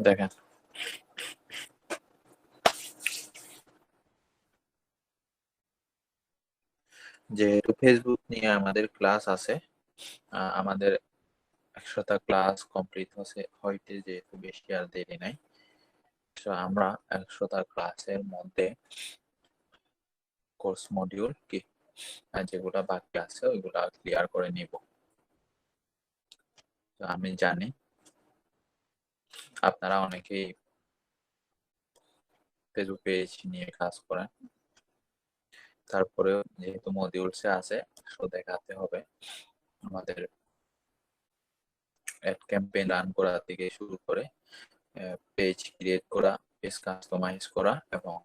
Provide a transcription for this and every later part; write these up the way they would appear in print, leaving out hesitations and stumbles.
দেখেন, যেহেতু ফেসবুক নিয়ে আমাদের ক্লাস আছে, আমাদের 100টা ক্লাস কমপ্লিট হইতে যেহেতু বেশি আর দেরি নাই, তো আমরা 100টা ক্লাসের মধ্যে কোর্স মডিউল কি যেগুলা বাকি আছে ওইগুলা ক্লিয়ার করে নিব। তো আমি জানি আপনারা অনেকেই ফেসবুক পেজ নিয়ে কাজ করেন, তারপরেও যেহেতু মডিউলসে আছে তো দেখাতে হবে আমাদের অ্যাড ক্যাম্পেইন রান করা থেকে শুরু করে পেজ ক্রিয়েট করা, পেজ কাস্টমাইজ করা এবং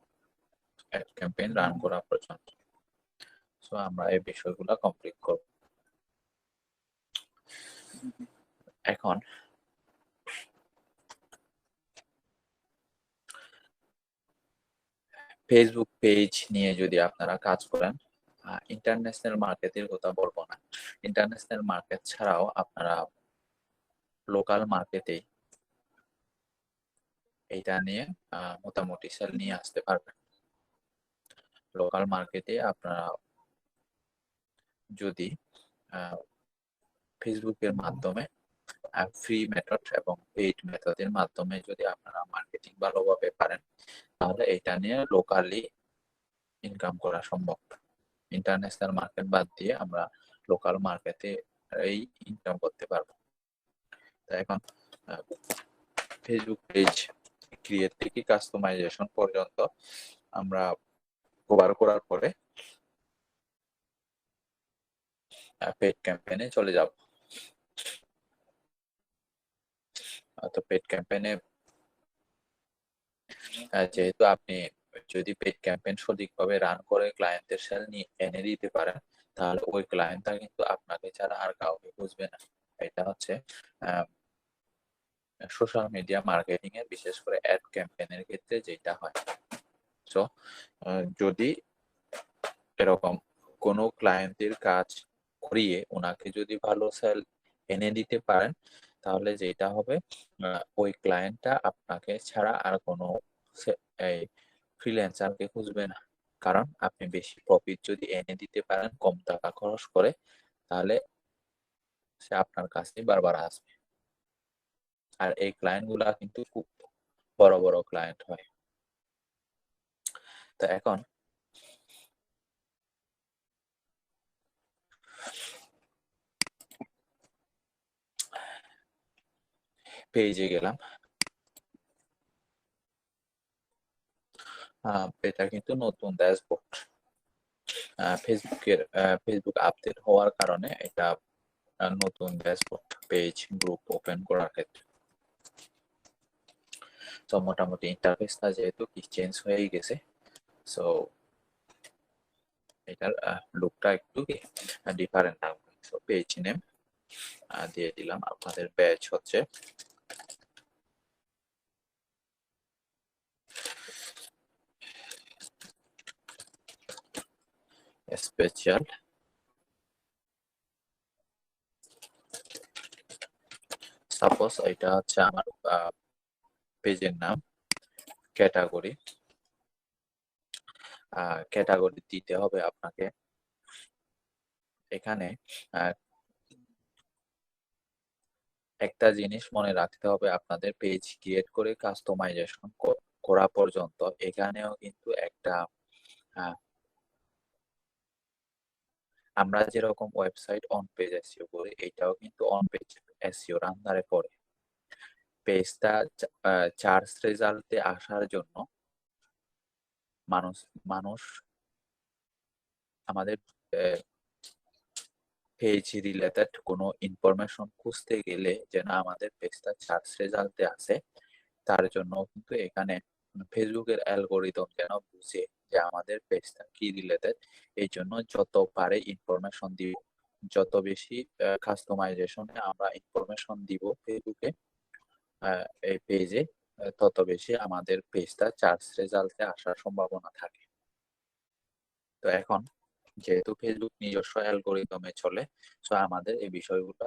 অ্যাড ক্যাম্পেইন রান করা পর্যন্ত। সো আমরা এই বিষয়গুলো কমপ্লিট করব। এখন ফেসবুক পেজ নিয়ে যদি আপনারা কাজ করেন, ইন্টারন্যাশনাল মার্কেটের কথা বলবো না, ইন্টারন্যাশনাল মার্কেট ছাড়াও আপনারা লোকাল মার্কেটে এটা নিয়ে মোটামুটি সেল নিয়ে আসতে পারবেন। লোকাল মার্কেটে আপনারা যদি ফেসবুকের মাধ্যমে ফ্রি মেথড এবং পেইড মেথডের মাধ্যমে যদি আপনারা মার্কেটিং ভালোভাবে পারেন, তাহলে এটা নিয়ে লোকালি ইনকাম করা সম্ভব। ইন্টারন্যাশনাল মার্কেট বাদ দিয়ে আমরা লোকাল মার্কেটে এই ইনকাম করতে পারবো। তো এখন ফেসবুক পেজ ক্রিয়েট থেকে কাস্টমাইজেশন পর্যন্ত আমরা কভার করার পরে পেড ক্যাম্পেইনে চলে যাব। তো পেড ক্যাম্পেইনে যেহেতু আপনি যদি পেড ক্যাম্পেইন সঠিকভাবে রান করে ক্লায়েন্টের সেল নিয়ে এনে দিতে পারেন, তাহলে ওই ক্লায়েন্টটা কিন্তু আপনাকে ছাড়া আর কাউকে খুঁজবে না। এটা হচ্ছে সোশ্যাল মিডিয়া মার্কেটিং এ বিশেষ করে অ্যাড ক্যাম্পেইনের ক্ষেত্রে যেটা হয়। সো যদি এরকম কোনো ক্লায়েন্টের কাজ করিয়ে ওনাকে যদি ভালো সেল এনে দিতে পারেন, তাহলে যেটা হবে ওই ক্লায়েন্টটা আপনাকে ছাড়া আর কোনো এই ফ্রিল্যান্সারকে খুঁজবে না। কারণ আপনি বেশি প্রফিট যদি এনে দিতে পারেন কম টাকা খরচ করে, তাহলে সে আপনার কাছেই বারবার আসবে। আর এই ক্লায়েন্ট গুলা কিন্তু খুব বড় বড় ক্লায়েন্ট হয়। তো এখন পেজে গেলাম, এটা কিন্তু নতুন ড্যাশবোর্ড। ফেসবুক আপডেট হওয়ার কারণে এটা নতুন ড্যাশবোর্ড পেজ গ্রুপ ওপেন করার ক্ষেত্রে। তো মোটামুটি ইন্টারফেসটা যেহেতু কি চেঞ্জ হয়ে গেছে, সো এটার লুকটা একটু কি ডিফারেন্ট থাকবে। সো পেজ নেম দিয়ে দিলাম, আপনাদের ব্যাচ হচ্ছে স্পেশাল সাপোজ এটা হচ্ছে আমার পেজের নাম। ক্যাটাগরি ক্যাটাগরি দিতে হবে আপনাকে। এখানে একটা জিনিস মনে রাখতে হবে, আপনাদের পেজ ক্রিয়েট করে কাস্টমাইজেশন করা পর্যন্ত এখানেও কিন্তু একটা আমরা যেরকম ওয়েবসাইট অন পেজ এসইও করি, এটাও কিন্তু অন পেজ এসইওর আন্ডারে পড়ে। পেজটা চার্জ রেজাল্টে আসার জন্য মানুষ মানুষ আমাদের পেজ রিলেটেড কোনো ইনফরমেশন খুঁজতে গেলে যেন আমাদের পেজটা সার্চ রেজাল্টে আসে, তার জন্য কিন্তু এখানে ফেসবুকের অ্যালগোরিদম যেন বুঝে যে আমাদের পেজটা কি রিলেটেড, এই জন্য যত পারে ইনফরমেশন দিব, যত বেশি কাস্টমাইজেশনে আমরা ইনফরমেশন দিব ফেসবুকে এই পেজে, তত বেশি আমাদের পেজটা সার্চ রেজাল্টে আসার সম্ভাবনা থাকে। তো এখন যেহেতু ফেসবুক নিজস্ব অ্যালগোরিদমে চলে, সো আমাদের এই বিষয়গুলো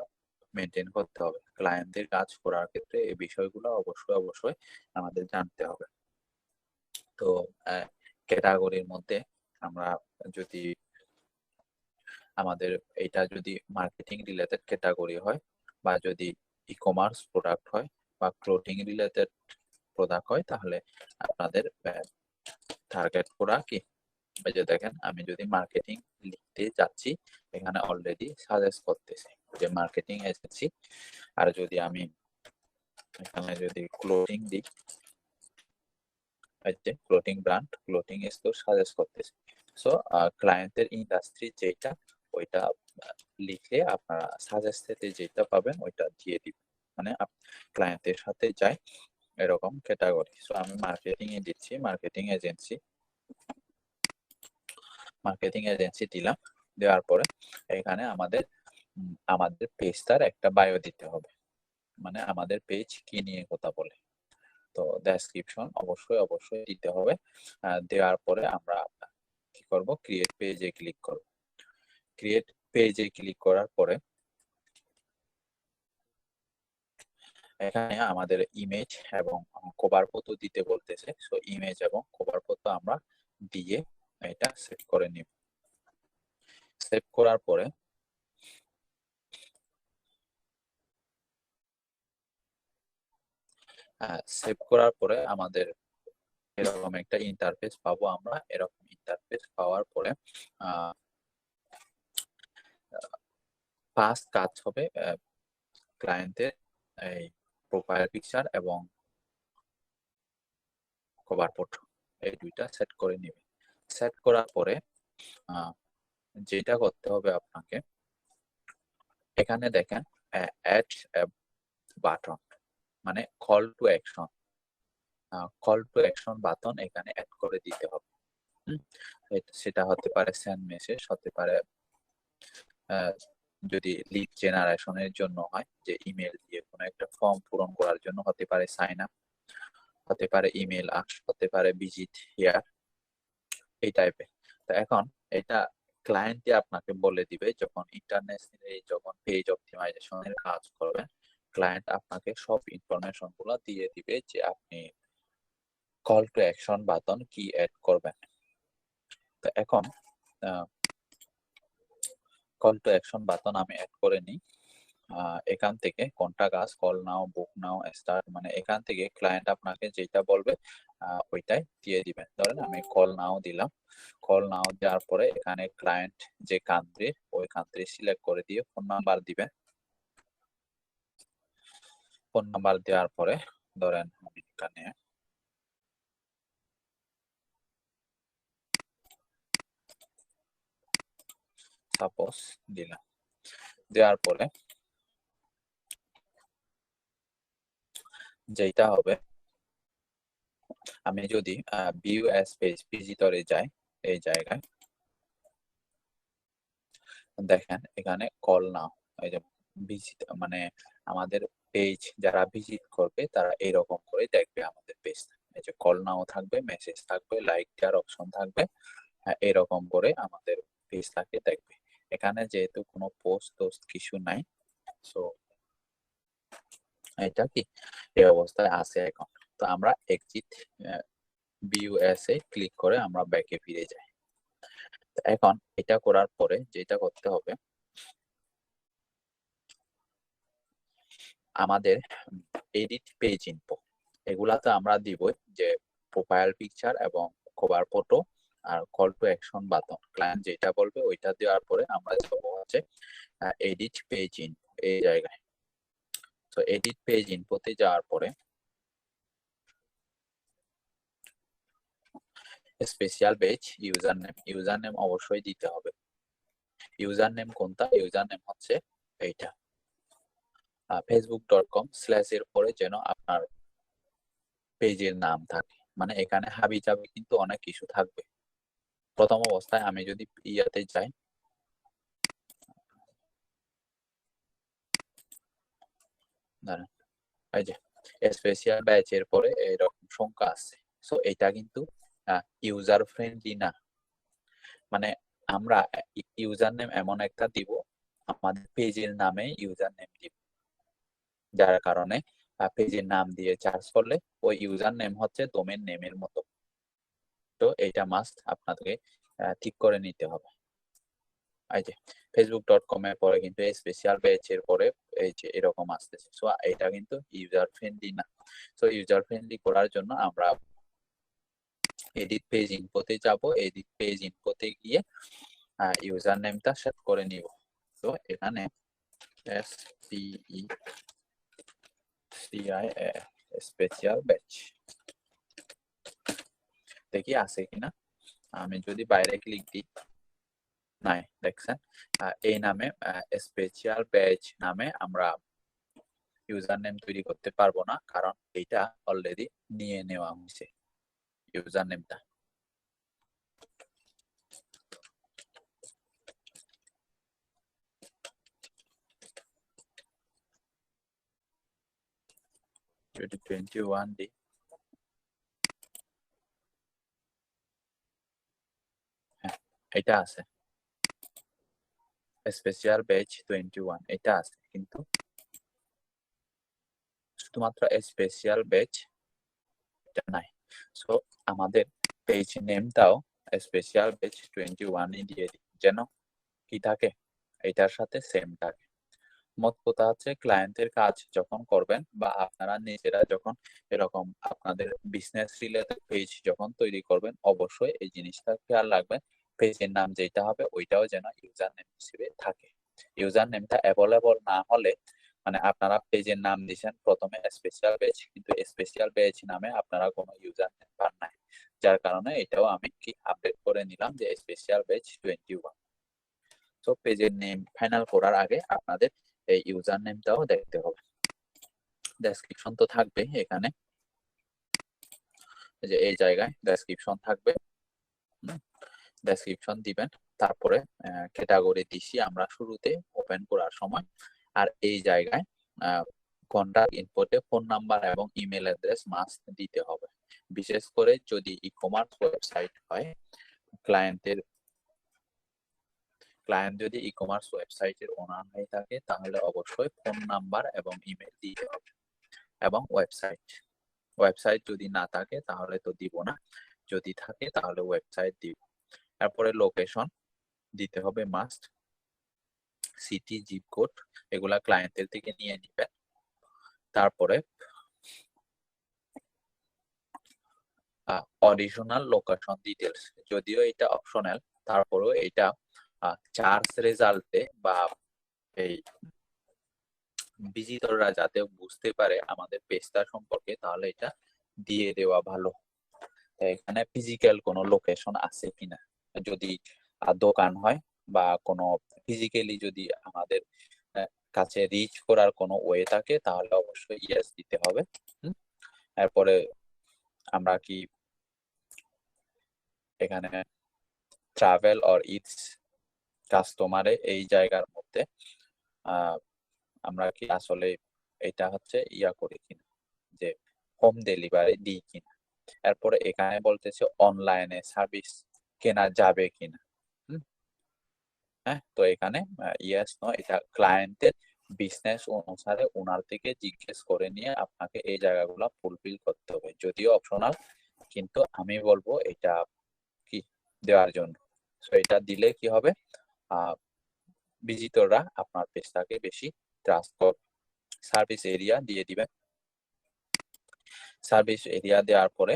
মেনটেন করতে হবে। ক্লায়েন্টদের কাজ করার ক্ষেত্রে এই বিষয়গুলো অবশ্যই আমাদের জানতে হবে। তো ক্যাটাগরির মধ্যে আমরা যদি আমাদের এটা যদি মার্কেটিং রিলেটেড ক্যাটাগরি হয়, বা যদি ই-কমার্স প্রোডাক্ট হয়, বা ক্লোথিং রিলেটেড প্রোডাক্ট হয়, তাহলে আপনাদের টার্গেট করা কি, এই যে দেখেন আমি যদি মার্কেটিং লিখতে যাচ্ছি, এখানে অলরেডি সাজেস্ট করতেছে যে মার্কেটিং এজেন্সি। আর যদি আমি এখানে যদি ক্লোথিং দিই, clothing brand, clothing store suggest করতেছে। সো ক্লায়েন্টের ইন্ডাস্ট্রি যেটা, ওইটা লিখলে আপনারা সাজেস্টেড যেটা পাবেন ওইটা দিয়ে দিবেন, মানে ক্লায়েন্টের সাথে যায় এরকম ক্যাটাগরি। সো আমি মার্কেটিং এ দিচ্ছি, মার্কেটিং এজেন্সি দিলাম। দেওয়ার পরে এখানে আমাদের পেজটার একটা বায়ো দিতে হবে, মানে আমাদের পেজ কি নিয়ে কথা বলে। তো ডেসক্রিপশন অবশ্যই দিতে হবে। দেওয়ার পরে আমরা কি করব, ক্রিয়েট পেজে ক্লিক করব। ক্রিয়েট পেজে ক্লিক করার পরে এখানে আমাদের ইমেজ এবং কভার ফটো দিতে বলতেছে। সো ইমেজ এবং কভার ফটো আমরা দিয়ে এটা সেভ করে নিব। সেভ করার পরে আমাদের এরকম একটা ইন্টারফেস পাবো আমরা। এরকম ইন্টারফেস পাওয়ার পরে ফার্স্ট কাজ হবে ক্লায়েন্টের এই প্রোফাইল পিকচার এবং কভার ফটো, এই দুইটা সেট করে নেবে। সেট করার পরে যেটা করতে হবে আপনাকে, এখানে দেখেন অ্যাড বাটন, মানে কল টু অ্যাকশন বাটন এখানে অ্যাড করে দিতে হবে। সেটা হতে পারে সেন্ড মেসেজ, হতে পারে যদি লিড জেনারেশনের জন্য হয়, যে ইমেল দিয়ে কোনো একটা ফর্ম পূরণ করার জন্য, হতে পারে সাইন আপ, হতে পারে ইমেল আস, হতে পারে ভিজিট হিয়ার, এই টাইপের। তো এখন এটা ক্লায়েন্টই আপনাকে বলে দিবে, যখন ইন্টারন্যাশনালি যখন পেজ অপটিমাইজেশনের কাজ করবেন, ক্লায়েন্ট আপনাকে সব ইনফরমেশন গুলো দিয়ে দিবে যে আপনি কল টু অ্যাকশন বাটন কি অ্যাড করবেন। তো এখন কল টু অ্যাকশন বাটন আমি অ্যাড করে নিই। এখান থেকে কন্টাক্ট আস, কল নাও, বুক নাও, স্টার্ট, মানে এখান থেকে ক্লায়েন্ট আপনাকে যেটা বলবে ওইটাই দিয়ে দিবেন। ধরেন আমি কল নাও দিলাম। কল নাও দেওয়ার পরে এখানে ক্লায়েন্ট যে কান্ট্রি, ওই কান্ট্রি সিলেক্ট করে দিয়ে ফোন নাম্বার দিবেন। ফোন নাম্বার দেওয়ার পরে ধরেন আমি এখানে সাপোজ দিলাম। দেওয়ার পরে যেটা হবে, আমি যদি ভিউ অ্যাজ পেজ ভিজিটরে যাই, এই জায়গায় দেখেন এখানে কল নাও, এই যে ভিজিট, মানে আমাদের পেজ যারা ভিজিট করবে তারা এইরকম করে দেখবে আমাদের পেজ। এই যে কল নাও থাকবে, মেসেজ থাকবে, লাইক দেওয়ার অপশন থাকবে, এরকম করে আমাদের পেজটাকে দেখবে। এখানে যেহেতু কোনো পোস্ট কিছু নাই, সো এটা কি এই অবস্থায় আছে এখন। তো আমরা exit view S A click করে আমরা ব্যাকে ফিরে যাই। এখন এটা করার পরে যেটা করতে হবে, আমাদের এডিট পেজ ইনফো এগুলাতে আমরা দিব যে প্রোফাইল পিকচার এবং কভার ফটো আর call to action button, client যেটা বলবে ওইটা দেওয়ার পরে আমরা যাব হচ্ছে এডিট পেজ ইনফো, এই জায়গায়। তো এডিট পেজ ইনফোতে যাওয়ার পরে স্পেশাল পেজ ইউজার নেম অবশ্যই দিতে হবে। ইউজার নেম কোনটা? ইউজার নেম হচ্ছে এইটা, facebook.com/ এর পরে যেন আপনার পেজের নাম থাকে, মানে এখানে হাবি জাবি কিন্তু অনেক কিছু থাকবে। প্রথম অবস্থায় আমি যদি ইয়াতে যাই, দাঁড়ান, এই যে স্পেশাল ব্যাচের পরে এরকম সংখ্যা আছে। সো এটা কিন্তু ইউজার ফ্রেন্ডলি না। মানে আমরা ইউজার নেম এমন একটা দিব, আমাদের পেজের নামে ইউজার নেম দিব, যার কারণে পেজের নাম দিয়ে সার্চ করলে ওই ইউজার নেম হচ্ছে ডোমেন নেমের মতো। তো এটা মাস্ট আপনাকে ঠিক করে নিতে হবে। এই যে facebook.com এর পরে কিন্তু স্পেশাল পেজ এর পরে এই যে এরকম আসতেছে, সো এটা কিন্তু ইউজার ফ্রেন্ডলি না। সো ইউজার ফ্রেন্ডলি করার জন্য আমরা এডিট পেজ ইনফোতে যাব, এডিট পেজ ইনফোতে গিয়ে ইউজার নেমটা সেট করে নিব। তো এখানে SPECIA স্পেশাল ব্যাচ দেখি আছে কিনা। আমি যদি বাইরে ক্লিক দিই, নাই, দেখছেন এই নামে স্পেশাল ব্যাচ নামে আমরা ইউজার নেম তৈরি করতে পারবো না, কারণ এটা অলরেডি নিয়ে নেওয়া হয়েছে ইউজার নেমটা। যদি 21 দিই, হ্যাঁ এটা আছে স্পেশাল ব্যাচ 21, এটা আছে, কিন্তু শুধুমাত্র স্পেশাল ব্যাচ এটা নাই। সো আমাদের পেজ নেমটাও স্পেশাল ব্যাচ 21 দিয়ে দিই, যেন কি থাকে এটার সাথে সেম থাকে। মোট কথা হচ্ছে ক্লায়েন্টের কাজ যখন করবেন বা আপনারা নিজেরা যখন এরকম আপনাদের বিজনেস রিলেটেড পেজ যখন তৈরি করবেন, অবশ্যই এই জিনিসটা খেয়াল রাখবেন, পেজের নাম যেটা হবে ওইটাও যেন ইউজার নেম হিসেবে থাকে। ইউজার নেমটা অ্যাভেলেবল না হলে, মানে আপনারা পেজের নাম দিয়েছেন প্রথমে স্পেশাল পেজ, কিন্তু স্পেশাল পেজ নামে আপনারা কোনো ইউজার নেম পান নাই, যার কারণে এটাও আমি কি আপডেট করে নিলাম যে স্পেশাল পেজ 21। তো পেজের নেম ফাইনাল করার আগে আপনাদের এই ইউজার নেমটাও দেখতে হবে। ডেসক্রিপশন তো থাকবে এখানে, যে এই জায়গায় ডেসক্রিপশন থাকবে, ডেসক্রিপশন দিবেন। তারপরে ক্যাটাগরি দিছি আমরা শুরুতে ওপেন করার সময়, আর এই জায়গায় কন্টাক্ট ইনপুটে ফোন নাম্বার এবং ইমেল অ্যাড্রেস মাস্ট দিতে হবে। বিশেষ করে যদি ই কমার্স ওয়েবসাইট হয়, ক্লায়েন্ট যদি ই কমার্স ওয়েবসাইটের ওনার হয়ে থাকে, তাহলে অবশ্যই ফোন নাম্বার এবং ইমেল দিতে হবে। এবং ওয়েবসাইট যদি না থাকে তাহলে তো দিব না, যদি থাকে তাহলে ওয়েবসাইট দিব। তারপরে লোকেশন দিতে হবে মাস্ট, সিটি, জিপ কোড, এগুলা ক্লায়েন্টের থেকে নিয়ে নিবেন। তারপরে অডিশনাল লোকেশন ডিটেলস, যদিও এটা অপশনাল, তারপরেও এটা চার্জ রেজাল্টে বা এই ভিজিটররা যাতে বুঝতে পারে আমাদের পেজটা সম্পর্কে, তাহলে এটা দিয়ে দেওয়া ভালো। এখানে ফিজিক্যাল কোনো লোকেশন আছে কিনা, যদি দোকান হয় বা কোনো ফিজিক্যালি যদি আমাদের কাছে রিচ করার কোনো ওয়ে থাকে, তাহলে অবশ্যই ইয়েস দিতে হবে। এরপরে আমরা কি এখানে ট্রাভেল অর ইটস কাস্টমারে এই জায়গার মধ্যে আমরা কি আসলে এটা হচ্ছে ইয়া করি কিনা, যে হোম ডেলিভারি দিই কিনা। এরপরে এখানে বলতেছে অনলাইনে সার্ভিস কেনা যাবে কিনা। হ্যাঁ, তো এখানে ইয়েস নো, এটা ক্লায়েন্টের বিজনেস অনুসারে ওনার থেকে জিজ্ঞেস করে নিয়ে আপনাকে এই জায়গাগুলো ফুলফিল করতে হবে, যদিও অপশনাল, কিন্তু আমি বলবো এটা কি দেওয়ার জন্য। সো এটা দিলে কি হবে, ভিজিটররা আপনার পেজটাকে বেশি ট্রাস্ট করবে। সার্ভিস এরিয়া দিয়ে দিবেন। সার্ভিস এরিয়া দেওয়ার পরে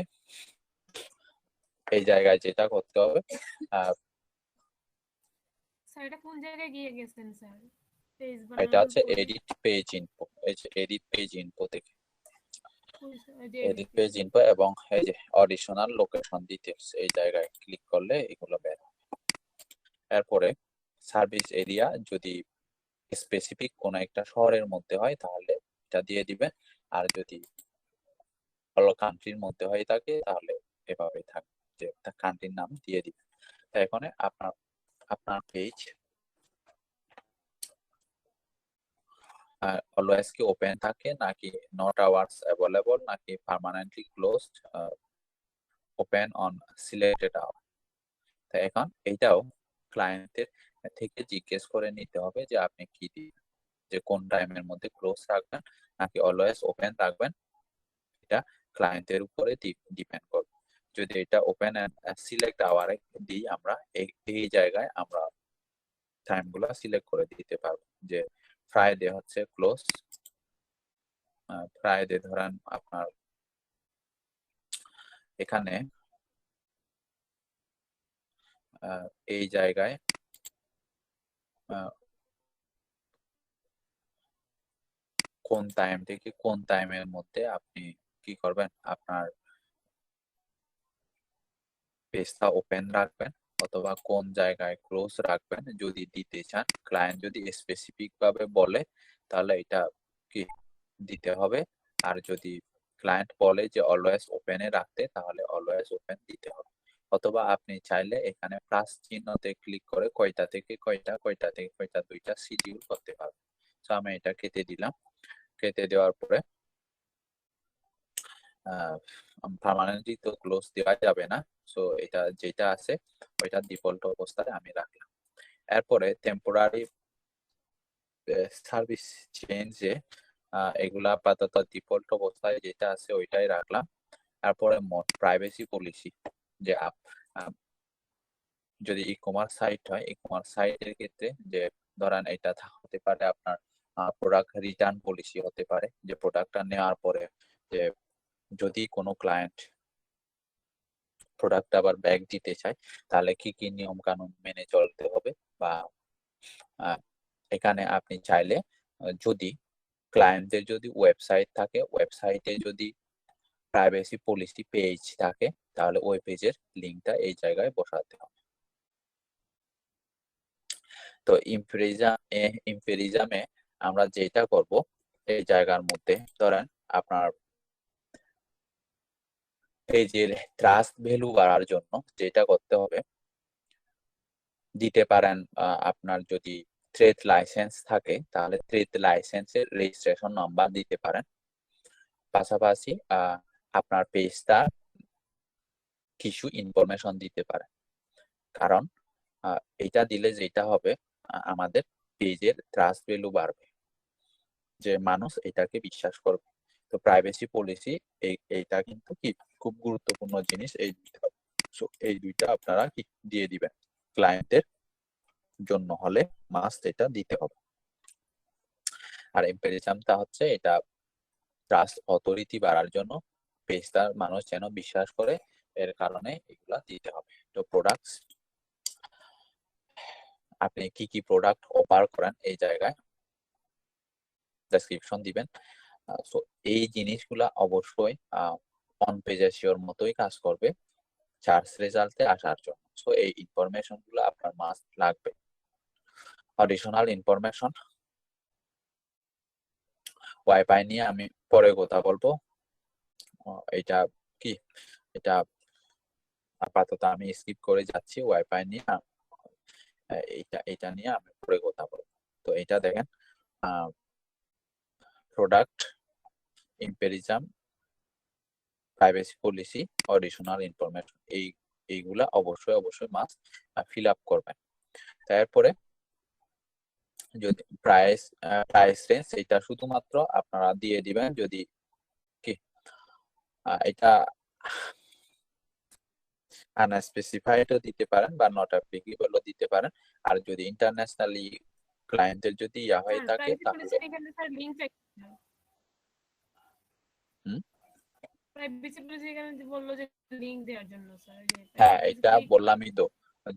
এই জায়গায় যেটা করতে হবে, স্যার এটা কোন জায়গায় গিয়ে গেছেন স্যার? পেজ এটা বানানোর হচ্ছে পরে এডিট পেজ ইনফো, এই যে এডিট পেজ ইনফো থেকে এডিট পেজ এডিট ইনফো এবং এই যে অডিশনাল লোকেশন ডিটেইলস, এই জায়গায় ক্লিক করলে এগুলো বের হবে। এরপরে সার্ভিস এরিয়া যদি স্পেসিফিক কোনো একটা শহরের মধ্যে হয় তাহলে এটা দিয়ে দিবেন, আর যদি অল কান্ট্রির মধ্যে হয়ে থাকে তাহলে এভাবে থাকবে, যে কান্ট্রির নাম দিয়ে দিবেন। এখানে আপনার পেজ অলওয়েজ কি ওপেন থাকে নাকি নট আওয়ার্স অ্যাভেলেবল নাকি permanently closed, open on selected hour. তো এখন এইটাও ক্লায়েন্টের থেকে জিজ্ঞেস করে নিতে হবে যে আপনি কি দিবেন, যে কোন টাইমের মধ্যে ক্লোজ রাখবেন নাকি অলওয়েজ ওপেন রাখবেন। এটা ক্লায়েন্টের উপরে ডিপেন্ড করবে। যদি এটা ওপেন এন্ড সিলেক্ট আওয়ারে দিই আমরা, এই জায়গায় আমরা টাইম গুলা সিলেক্ট করে দিতে পারবো যে ফ্রাইডে হচ্ছে ক্লোজ, ফ্রাইডে ধরেন আপনার এখানে এই জায়গায় কোন টাইম থেকে কোন টাইমের মধ্যে আপনি কি করবেন, আপনার পেজটা ওপেন রাখবেন অথবা কোন জায়গায় ক্লোজ রাখবেন যদি দিতে চান। ক্লায়েন্ট যদি স্পেসিফিক ভাবে বলে তাহলে এটা কি দিতে হবে, আর যদি ক্লায়েন্ট বলে যে অলওয়েজ ওপেনে রাখতে তাহলে অলওয়েজ ওপেন দিতে হবে। অথবা আপনি চাইলে এখানে প্লাস চিহ্নতে ক্লিক করে কয়টা থেকে কয়টা, কয়টা থেকে কয়টা দুইটা শিডিউল করতে পারবেন। তো আমি এটা কেটে দিলাম। কেটে দেওয়ার পরে পার্মানেন্টলি তো ক্লোজ দেওয়া যাবে না, সো এটা যেটা আছে ওইটা ডিফল্ট অবস্থায় আমি রাখলাম। এরপরে টেম্পোরারি সার্ভিস চেঞ্জে এগুলা আপাতত ডিফল্ট অবস্থায় যেটা আছে ওইটাই রাখলাম। তারপরে প্রাইভেসি পলিসি, যে যদি ই কমার্স সাইট হয়, ই কমার্স সাইটের ক্ষেত্রে যে ধরেন এটা হতে পারে আপনার প্রোডাক্ট রিটার্ন পলিসি হতে পারে, যে প্রোডাক্টটা নেওয়ার পরে যে যদি কোনো ক্লায়েন্ট প্রোডাক্ট আবার ব্যাক দিতে চায় তাহলে কি কি নিয়ম কানুন মেনে চলতে হবে। বা এখানে আপনি চাইলে যদি ক্লায়েন্টের যদি ওয়েবসাইট থাকে, ওয়েবসাইটে যদি প্রাইভেসি পলিসি পেজ থাকে তাহলে ওই পেজের লিঙ্কটা এই জায়গায় বসাতে হবে। তো ইম্পেরিজামে আমরা যেটা করব, এই জায়গার মধ্যে ধরেন আপনার পেজের ট্রাস্ট ভ্যালু বাড়ার জন্য যেটা করতে হবে, দিতে পারেন আপনার যদি ট্রেড লাইসেন্স থাকে তাহলে ট্রেড লাইসেন্সের রেজিস্ট্রেশন নাম্বার দিতে পারেন। পাশাপাশি আপনার পেজটা কিছু ইনফরমেশন দিতে পারেন, কারণ এটা দিলে যেটা হবে আমাদের পেজের ট্রাস্ট ভ্যালু বাড়বে, যে মানুষ এটাকে বিশ্বাস করবে। তো প্রাইভেসি পলিসি এইটা কিন্তু কি খুব গুরুত্বপূর্ণ জিনিস। এই দুইটা আপনারা কি দিয়ে দিবেন, ক্লায়েন্টের জন্য হলে মাস্ট এটা দিতে হবে। আর এম্পেরিজমটা হচ্ছে এটা ট্রাস্ট অথরিটি বাড়ার জন্য, পেজটার মানুষ যেন বিশ্বাস করে, এর কারণে এগুলা দিতে হবে। তো প্রোডাক্টস, আপনি কি কি প্রোডাক্ট অফার করেন এই জায়গায় ডেসক্রিপশন দিবেন। সো এই জিনিসগুলা অবশ্যই অন পেজ এসইওর মতোই কাজ করবে সার্চ রেজাল্টে আসার জন্য। সো এই ইনফরমেশন গুলো আপনার মাস্ট লাগবে। অ্যাডিশনাল ইনফরমেশন ওয়াইফাই নিয়ে আমি পরে কথা বলবো। এটা কি, এটা আপাতত আমি স্কিপ করে যাচ্ছি ওয়াইফাই নিয়ে। এটা নিয়ে আমি পরে কথা বলবো। তো এটা দেখেন, product, impressum, privacy policy, additional information, এইগুলা অবশ্যই মাস্ট ফিল আপ করবেন। তারপরে যদি প্রাইস রেঞ্জ, এটা শুধুমাত্র আপনারা দিয়ে দিবেন যদি কি এটা আনস্পেসিফাইডও দিতে পারেন বা নট অ্যাপ্লিকেবলও দিতে পারেন। আর যদি ইন্টারন্যাশনালি ক্লায়েন্টের যদি ইয়া হয়ে থাকে তাহলে এখানে স্যার লিংক হুম প্রাইভেসি পলিসি এখানে যে বললো যে লিংক দেওয়ার জন্য স্যার, হ্যাঁ, এটা বললামই তো।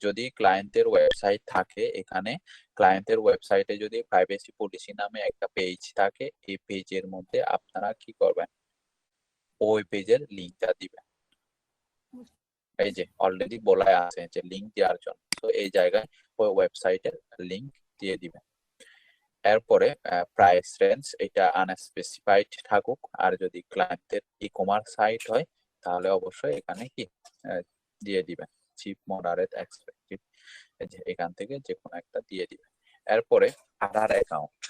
যদি ক্লায়েন্টের ওয়েবসাইট থাকে, এখানে ক্লায়েন্টের ওয়েবসাইটে যদি প্রাইভেসি পলিসি নামে একটা পেজ থাকে, এই পেজের মধ্যে আপনারা কি করবেন, ওই পেজের লিংকটা দিবেন। এই যে অলরেডি বলা আছে যে লিংক দেওয়ার জন্য, তো এই জায়গায় ওই ওয়েবসাইটের লিংক দিয়ে দিবেন। এরপরে প্রাইস রেঞ্জ, এটা আনস্পেসিফাইড থাকুক। আর যদি ক্লায়েন্টের ই কমার্স সাইট হয় তাহলে অবশ্যই এখানে কি দিয়ে দিবেন চিপ, মডারেট, এক্সপেক্টেড, এখান থেকে যে কোনো একটা দিয়ে দিবেন। এরপরে আধার অ্যাকাউন্ট,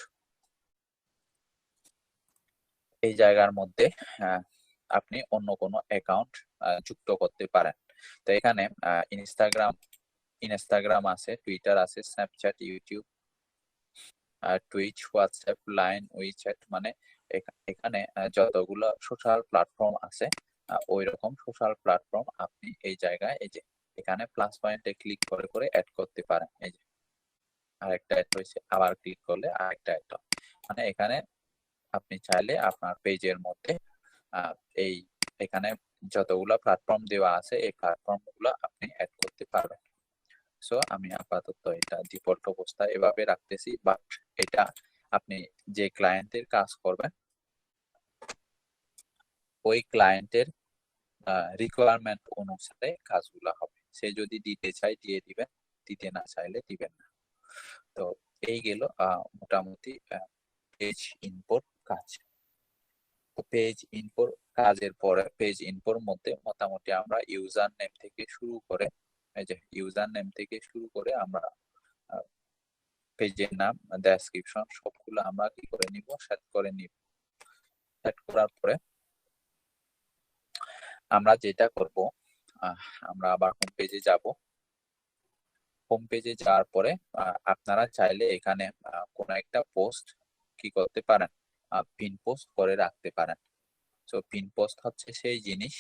এই জায়গার মধ্যে আপনি অন্য কোনো অ্যাকাউন্ট যুক্ত করতে পারেন। তো এখানে ইনস্টাগ্রাম ইনস্টাগ্রাম আছে, টুইটার আছে, Snapchat, YouTube, Twitch, WhatsApp, line, WeChat, মানে এখানে যতগুলো সোশ্যাল প্ল্যাটফর্ম আছে ওই রকম সোশ্যাল প্ল্যাটফর্ম আপনি এই জায়গায় এই যে এখানে প্লাস পয়েন্টে ক্লিক করে করে অ্যাড করতে পারেন। এই যে আরেকটা অ্যাড হয়েছে, আবার ক্লিক করলে আরেকটা অ্যাড হয়। মানে এখানে আপনি চাইলে আপনার পেজের মধ্যে এই এখানে যতগুলো প্ল্যাটফর্ম দেওয়া আছে এই প্ল্যাটফর্ম গুলো আপনি অ্যাড করতে পারবেন। সো আমি আপাতত এটা ডিফল্ট অবস্থায় এভাবে রাখতেছি, বাট এটা আপনি যে ক্লায়েন্টের কাজ করবেন ওই ক্লায়েন্টের রিকোয়ারমেন্ট অনুসারে কাজগুলো হবে। সে যদি দিতে চায় দিয়ে দিবেন, দিতে না চাইলে দিবেন না। তো এই গেল মোটামুটি পেজ ইনপোর কাজ। তো পেজ ইনপোর কাজের পরে পেজ ইনপোর মধ্যে মোটামুটি আমরা ইউজার নেম থেকে শুরু করে এই যে ইউজার নেম থেকে শুরু করে আমরা পেজের নাম, ডেসক্রিপশন সবগুলো আমরা কি করে নিব, সেট করে নিব। সেট করার পরে আমরা যেটা করব, আমরা আবার হোম পেজে যাব। হোম পেজে যাওয়ার পরে আপনারা চাইলে এখানে কোনো একটা পোস্ট কি করতে পারেন, পিন পোস্ট করে রাখতে পারেন। তো পিন পোস্ট হচ্ছে সেই জিনিস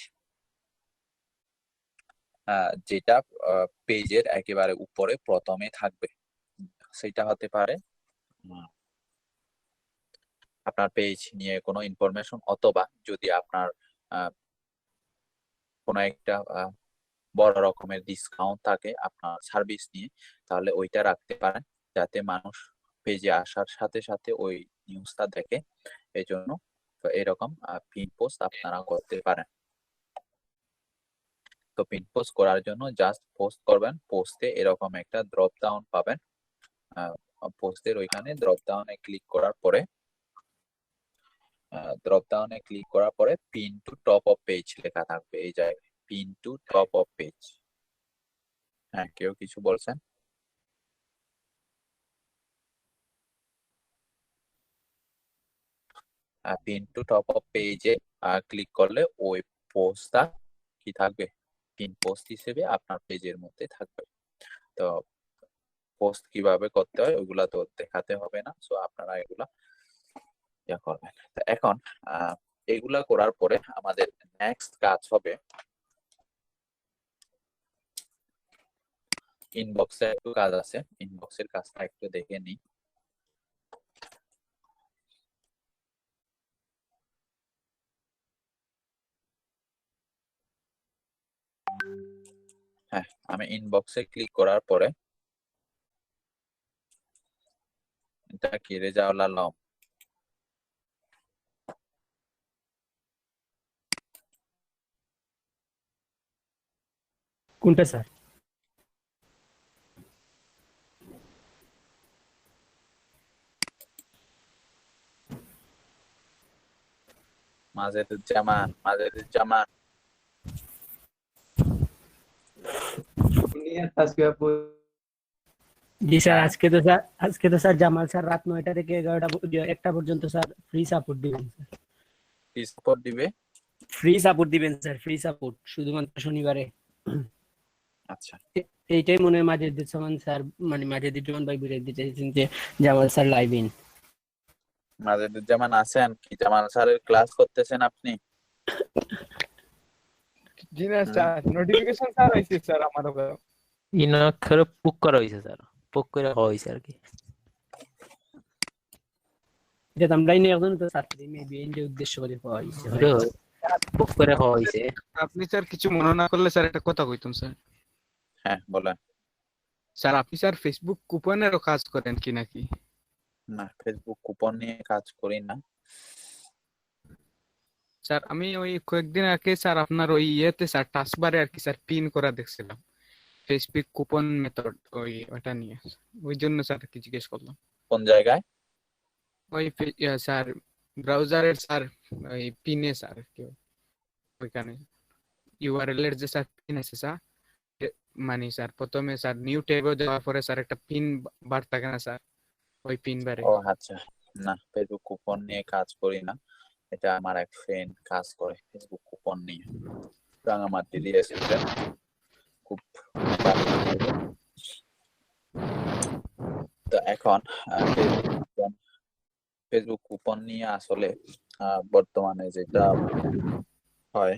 যেটা পেজের একেবারে উপরে প্রথমে থাকবে। সেটা হতে পারে আপনার পেজ নিয়ে কোনো ইনফরমেশন, অথবা যদি আপনার কোনো একটা বড় রকমের ডিসকাউন্ট থাকে আপনার সার্ভিস নিয়ে, তাহলে ওইটা রাখতে পারেন যাতে মানুষ পেজে আসার সাথে সাথে ওই নিউজটা দেখে। এই জন্য এরকম পিন পোস্ট আপনারা করতে পারেন। তো পিন পোস্ট করার জন্য জাস্ট পোস্ট করবেন, পোস্টে এরকম একটা ড্রপ ডাউন পাবেন। পোস্টের ওইখানে ড্রপ ডাউনে ক্লিক করার পরে pin to top of page লেখা থাকবে এই জায়গায়, pin to top of page. হ্যাঁ, কেউ কিছু বলছেন? পিন টু টপ অফ পেজে ক্লিক করলে ওই পোস্টটা কি থাকবে, পিন পোস্ট হিসেবে আপনার পেজের মধ্যে থাকবে। তো পোস্ট কিভাবে করতে হয় ওগুলা তো দেখাতে হবে না, সো আপনারা এগুলা ইয়া করবেন। তো এখন এগুলা করার পরে আমাদের নেক্সট কাজ হবে ইনবক্সে একটু কাজ আছে, ইনবক্সের কাজটা একটু দেখে নিই। হ্যাঁ, আমি ইনবক্সে ক্লিক করার পরে এটা কি রেজাউল আলম? কোনটা স্যার? মাজেদুজ্জামান জি স্যার, হ্যাঁ, আজকে তো স্যার জামাল স্যার রাত 9টা থেকে 1টা পর্যন্ত স্যার ফ্রি সাপোর্ট দিবেন স্যার। কি সাপোর্ট দিবে? ফ্রি সাপোর্ট দিবেন স্যার, ফ্রি সাপোর্ট শুধুমাত্র শনিবারে। আচ্ছা, এইটাই মনে হয় মাজেদুজ্জামান স্যার, মানে মাজেদুজ্জামান ভাই বুঝে দিতে চাইছেন যে জামাল স্যার লাইভ ইন। মাজেদুজ্জামান আছেন কি? জামাল স্যারের ক্লাস করতেছেন আপনি? জি না স্যার, নোটিফিকেশন স্যার আইছে স্যার আমার উপর। ইনা করে পুক করা হয়েছে স্যার, পুক করে হওয়া হয়েছে আর কি। এটা আমরা ইনি এখন তো ছাত্রী মেবি এর উদ্দেশ্য করে পাওয়া হয়েছে। পুক করে হওয়া হয়েছে। আপনি স্যার কিছু মনে না করলে স্যার একটা কথা কইতাম স্যার। হ্যাঁ, বলেন। স্যার আপনি স্যার ফেসবুক কুপনেরও কাজ করেন কি নাকি? না, ফেসবুক কুপন নিয়ে কাজ করি না। স্যার আমি ওই কয়েকদিন আগে স্যার আপনার ওই ইয়েতে স্যার টাস্কবারে আর কি স্যার পিন করা দেখছিলাম ফেসবুক কুপন মেথড, ওটা নিয়ে ওই জন্য স্যার কি জিজ্ঞেস করলাম। কোন জায়গায়? ওই স্যার ব্রাউজারের স্যার ওই পিনে স্যার ওইখানে ইউআরএল এর যে স্যার পিন আছে স্যার, মানে স্যার প্রথমে স্যার নিউ ট্যাবে দেওয়ার পরে স্যার একটা পিন বার থাকে না স্যার, ওই পিন বারে। ও আচ্ছা, না ফেসবুক কুপন নিয়ে কাজ করি না। এটা আমার এক ফ্রেন্ড কাজ করে ফেসবুক কুপন নিয়ে, রাঙামাটি দিয়ে এসেছেন, খুব ভালো এখন ফেসবুক কুপন নিয়ে আসলে বর্তমানে যেটা হয়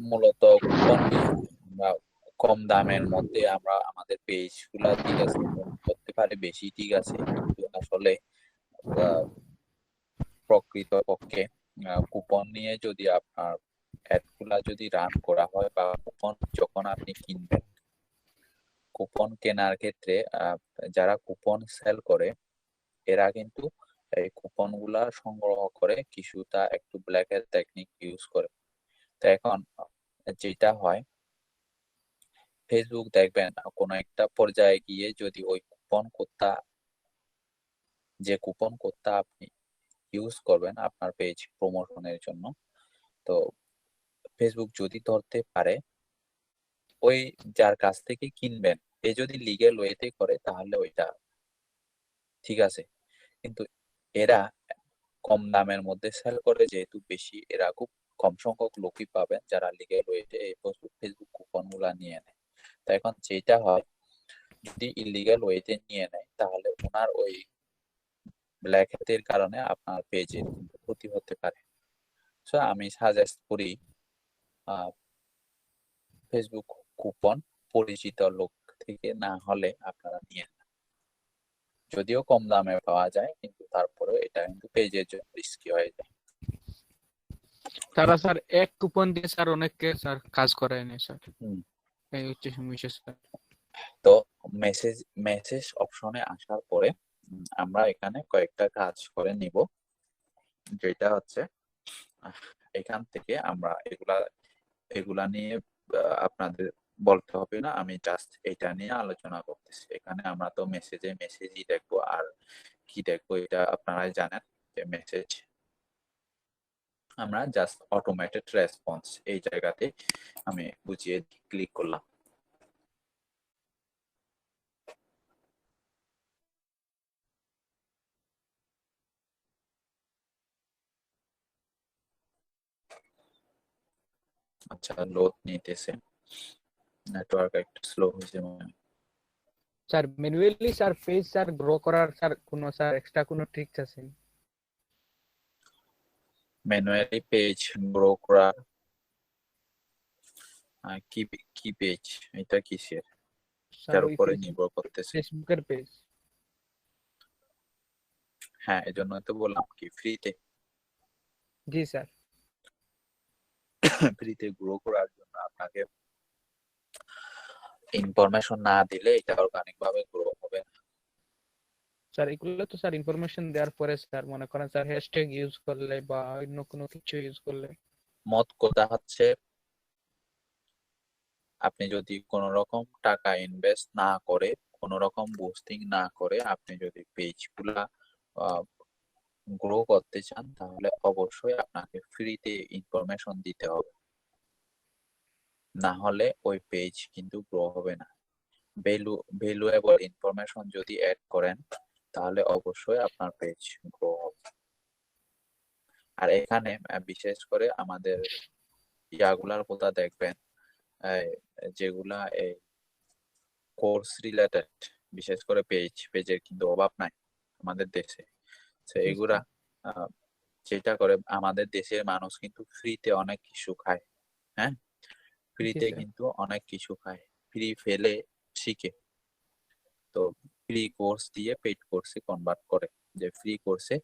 মূলত কুপন আমরা কম দামের মধ্যে আমরা আমাদের পেজ গুলা ঠিক আছে করতে পারি বেশি ঠিক আছে, কিন্তু আসলে প্রকৃত পক্ষে কুপন নিয়ে যদি আপনার অ্যাড গুলা যদি রান করা হয় বা কুপন যখন আপনি কিনবেন, কুপন কেনার ক্ষেত্রে যারা কুপন সেল করে এরা কিন্তু এই কুপন গুলা সংগ্রহ করে কিছুটা একটু ব্ল্যাকের টেকনিক ইউজ করে। তো এখন যেটা হয় ফেসবুক দেখবেন কোনো একটা পর্যায়ে গিয়ে যদি ওই কুপন কোডটা আপনি ইউজ করবেন আপনার পেজ প্রমোশনের জন্য, তো ফেসবুক যদি ধরতে পারে ওই যার কাছ থেকে কিনবেন এ যদি লিগ্যাল ওয়েতে করে তাহলে ওইটা ঠিক আছে, কিন্তু এরা কম দামের মধ্যে সেল করে যেহেতু বেশি, এরা খুব কম সংখ্যক লোকই পাবেন যারা লিগ্যাল ওয়েতে এই ফেসবুক কুপন গুলা নিয়ে নেয়। তো এখন যেটা হয় যদি ইলিগাল ওয়েতে নিয়ে নেয় তাহলে ওনার ওই ব্ল্যাক হ্যাটের কারণে আপনার পেজের ক্ষতি হতে পারে। সো আমি সাজেস্ট করি ফেসবুক কুপন পরিচিত লোক থেকে না হলে আপনারা নিয়ে নেন, যদিও কম দামে পাওয়া যায় কিন্তু তারপরেও এটা কিন্তু পেজের জন্য রিস্কি হয়ে যায়। তারা স্যার এক কুপন দিয়ে স্যার অনেককে স্যার কাজ করায় নেয় স্যার, হুম। এই হচ্ছে সমস্যা স্যার। তো মেসেজ অপশনে আসার পরে আমরা এখানে কয়েকটা কাজ করে নিব, যেটা হচ্ছে এখান থেকে আমরা এগুলা নিয়ে আপনাদের বলতে হবে না, আমি জাস্ট এটা নিয়ে আলোচনা করতেছি। এখানে আমরা তো মেসেজই দেখবো, আর কি দেখবো এটা আপনারাই জানেন যে মেসেজ আমরা জাস্ট অটোমেটেড রেসপন্স এই জায়গাতে আমি বুঝিয়ে ক্লিক করলাম। আচ্ছা লোড নিতেছে, নেটওয়ার্ক একটু স্লো হয়েছে মনে হয়। Sir manually sir page sir grow করার স্যার কোনো স্যার এক্সট্রা কোনো ট্রিক্স আছে? ম্যানুয়ালি পেজ গ্রো করা কি পেজ এটা কিসের স্যার তার ওই উপরে নির্ভর করতেছে। ফেসবুকের পেজ। হ্যাঁ এজন্য তো বললাম কি ফ্রিতে জি স্যার। ফ্রিতে গ্রো করার জন্য আপনাকে ইনফরমেশন না দিলে এটা অর্গানিক ভাবে গ্রো হবে না। স্যার এগুলো তো স্যার ইনফরমেশন দেওয়ার পরে স্যার মনে করেন স্যার হ্যাশট্যাগ ইউজ করলে বা অন্য কোনো কিছু ইউজ করলে। মোট কথা হচ্ছে আপনি যদি কোনো রকম টাকা ইনভেস্ট না করে কোনো রকম বুস্টিং না করে আপনি যদি পেজ গুলা গ্রো করতে চান তাহলে অবশ্যই আপনাকে ফ্রিতে ইনফরমেশন দিতে হবে, না হলে ওই পেজ কিন্তু গ্রো হবে না। ভ্যালুয়েবল ইনফরমেশন যদি অ্যাড করেন তাহলে অবশ্যই আপনার পেজ গ্রো হবে। আর এখানে বিশেষ করে আমাদের ইয়াগুলার কথা দেখবেন যেগুলা এই কোর্স রিলেটেড, বিশেষ করে পেজের কিন্তু অভাব নাই আমাদের দেশে। তো এগুলা যেটা করে আমাদের দেশের মানুষ কিন্তু ফ্রিতে অনেক কিছু খায়, হ্যাঁ ফ্রিতে কিন্তু অনেক কিছু খায়, ফ্রি ফেলে শিখে। তো ফ্রি কোর্স দিয়ে পেইড কোর্সে কনভার্ট করে, যে ফ্রি কোর্সে